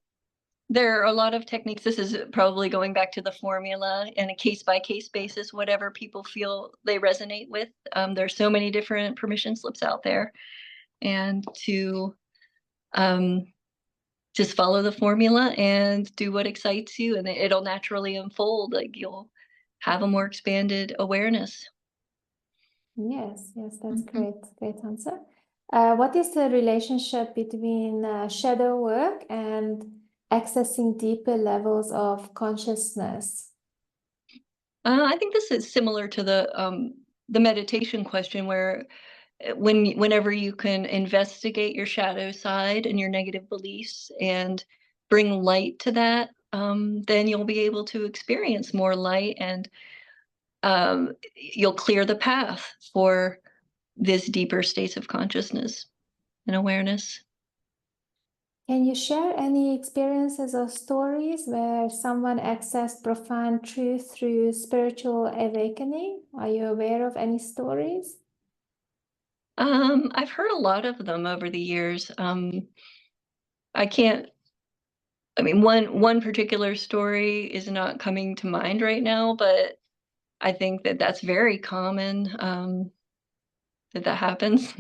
there are a lot of techniques. This is probably going back to the formula and a case-by-case basis, whatever people feel they resonate with. There's so many different permission slips out there. And to just follow the formula and do what excites you, and it'll naturally unfold. Like you'll have a more expanded awareness. Yes, that's Mhm. great answer. What is the relationship between shadow work and accessing deeper levels of consciousness? I think this is similar to the meditation question, where whenever you can investigate your shadow side and your negative beliefs and bring light to that, then you'll be able to experience more light, and you'll clear the path for this deeper states of consciousness and awareness. Can you share any experiences or stories where someone accessed profound truth through spiritual awakening? Are you aware of any stories? I've heard a lot of them over the years. I can't. I mean, one particular story is not coming to mind right now, but I think that that's very common, that happens.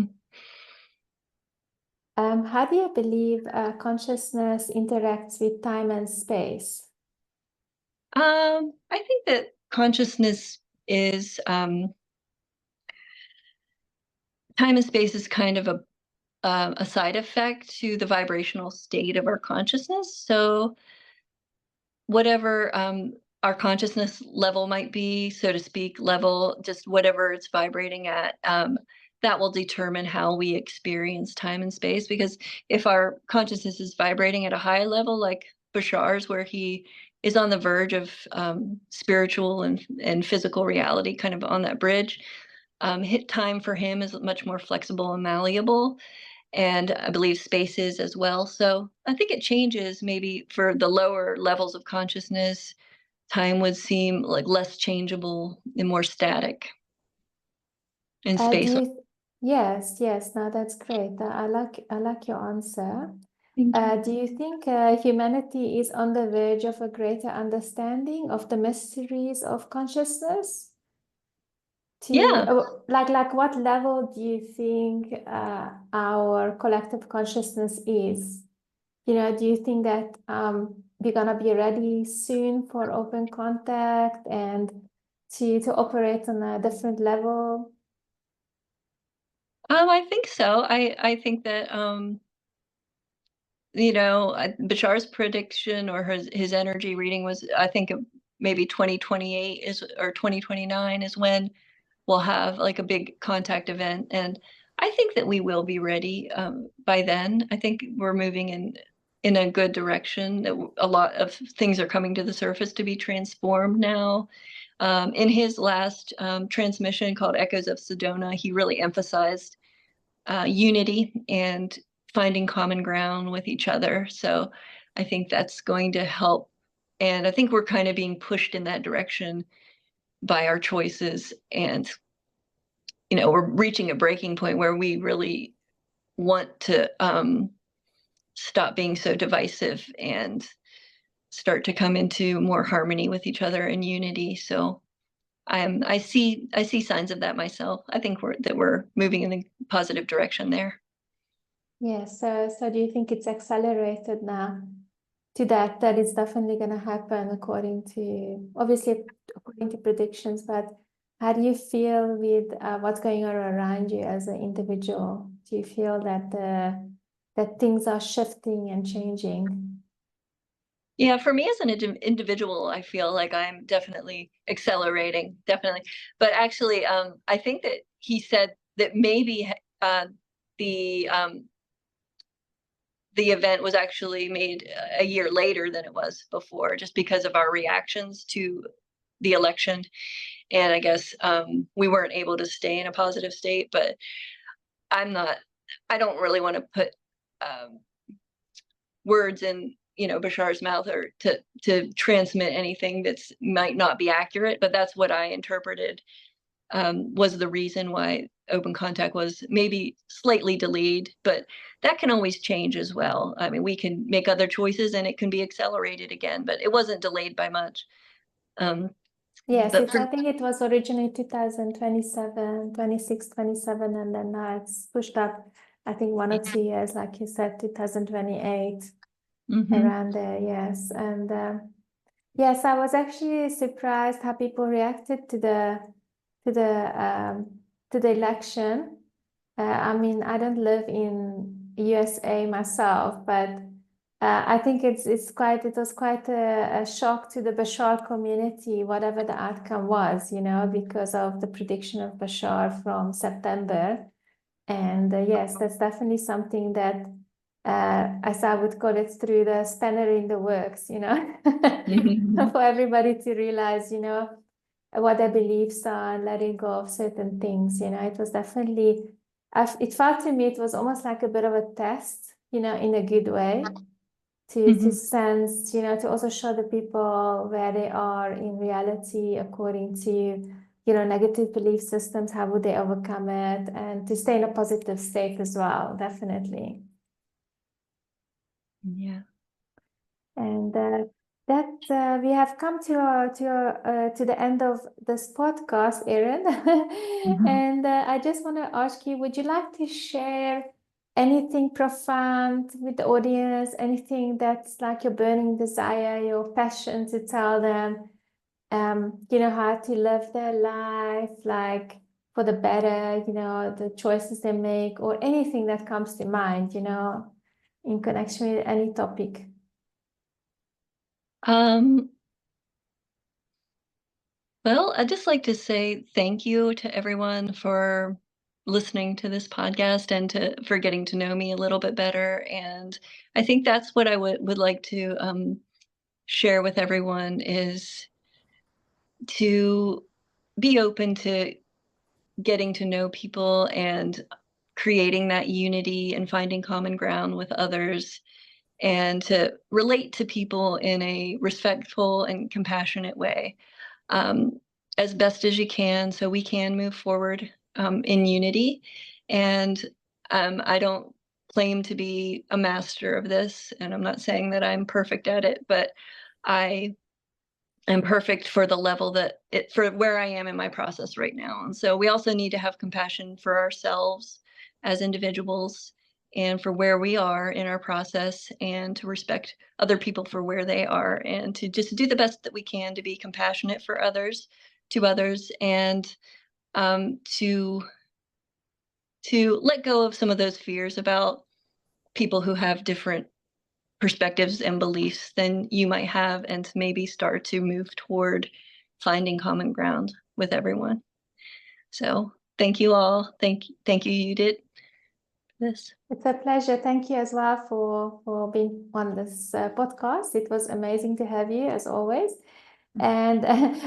How do you believe consciousness interacts with time and space? I think that consciousness is time and space is kind of a side effect to the vibrational state of our consciousness. So whatever our consciousness level might be, so to speak, level, just whatever it's vibrating at, that will determine how we experience time and space. Because if our consciousness is vibrating at a high level, like Bashar's, where he is on the verge of spiritual and physical reality, kind of on that bridge, hit time for him is much more flexible and malleable, and I believe spaces as well. So I think it changes. Maybe for the lower levels of consciousness, time would seem like less changeable and more static in Do space. you? Yes. No, that's great. I like your answer. Thank you. Do you think humanity is on the verge of a greater understanding of the mysteries of consciousness? To Yeah. like what level do you think our collective consciousness is? Do you think that we're gonna be ready soon for open contact and to operate on a different level? I think so. I think that Bashar's prediction or his energy reading was, I think, maybe 2028 is, or 2029 is when we'll have like a big contact event. And I think that we will be ready by then. I think we're moving in a good direction. A lot of things are coming to the surface to be transformed now. In his last transmission called Echoes of Sedona, he really emphasized unity and finding common ground with each other. So I think that's going to help. And I think we're kind of being pushed in that direction by our choices. And we're reaching a breaking point where we really want to stop being so divisive and start to come into more harmony with each other and unity. So I see signs of that myself. I think we're moving in a positive direction there. Yes. So do you think it's accelerated now to that is definitely going to happen obviously according to predictions, but how do you feel with what's going on around you as an individual? Do you feel that things are shifting and changing? Yeah, for me as an individual, I feel like I'm definitely accelerating, definitely. But actually, I think that he said that maybe the the event was actually made a year later than it was before, just because of our reactions to the election. And I guess we weren't able to stay in a positive state. But I'm not. I don't really want to put words in Bashar's mouth, or to transmit anything that's might not be accurate. But that's what I interpreted was the reason why open contact was maybe slightly delayed, but that can always change as well. I mean, we can make other choices and it can be accelerated again, but it wasn't delayed by much. Yes, But I think it was originally 2027, 26, 27, and then now it's pushed up, I think 1 or 2 years, like you said, 2028, around there, yes. And yes, I was actually surprised how people reacted to the election. I mean, I don't live in USA myself, but I think it was quite a shock to the Bashar community, whatever the outcome was, because of the prediction of Bashar from September. And yes, that's definitely something that, as I would call it, threw the spanner in the works, for everybody to realize, what their beliefs are and letting go of certain things. It was definitely, it felt to me, it was almost like a bit of a test, in a good way, to sense, to also show the people where they are in reality according to, negative belief systems, how would they overcome it, and to stay in a positive state as well, definitely. yeah. And that we have come to the end of this podcast, Erin. And I just want to ask you, would you like to share anything profound with the audience? Anything that's like your burning desire, your passion to tell them, how to live their life, like for the better, the choices they make, or anything that comes to mind, in connection with any topic? Well, I'd just like to say thank you to everyone for listening to this podcast and for getting to know me a little bit better. And I think that's what I would like to share with everyone, is to be open to getting to know people and creating that unity and finding common ground with others, and to relate to people in a respectful and compassionate way, as best as you can, so we can move forward in unity. And I don't claim to be a master of this, and I'm not saying that I'm perfect at it, but I am perfect for the level for where I am in my process right now. And so we also need to have compassion for ourselves as individuals and for where we are in our process, and to respect other people for where they are, and to just do the best that we can to be compassionate to others, and to let go of some of those fears about people who have different perspectives and beliefs than you might have, and to maybe start to move toward finding common ground with everyone. So thank you all. Thank you, Judith, for this. It's a pleasure. Thank you as well for being on this podcast. It was amazing to have you, as always. And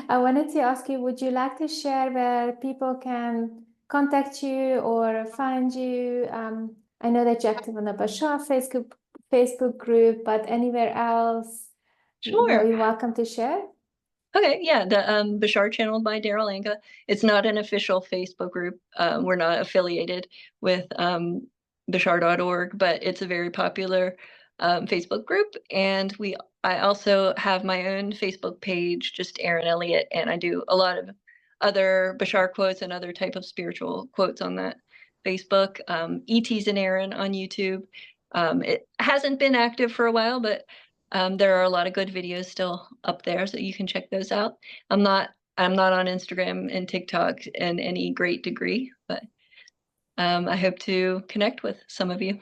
I wanted to ask you, would you like to share where people can contact you or find you? I know that you're active on the Bashar Facebook group, but anywhere else, Sure. you're welcome to share. Okay, yeah, the Bashar channel by Daryl Anga. It's not an official Facebook group. We're not affiliated with Bashar.org, but it's a very popular Facebook group. And I also have my own Facebook page, just Erin Elliott, and I do a lot of other Bashar quotes and other type of spiritual quotes on that Facebook, ETs and Erin on YouTube. It hasn't been active for a while, but there are a lot of good videos still up there, so you can check those out. I'm not on Instagram and TikTok in any great degree, but I hope to connect with some of you.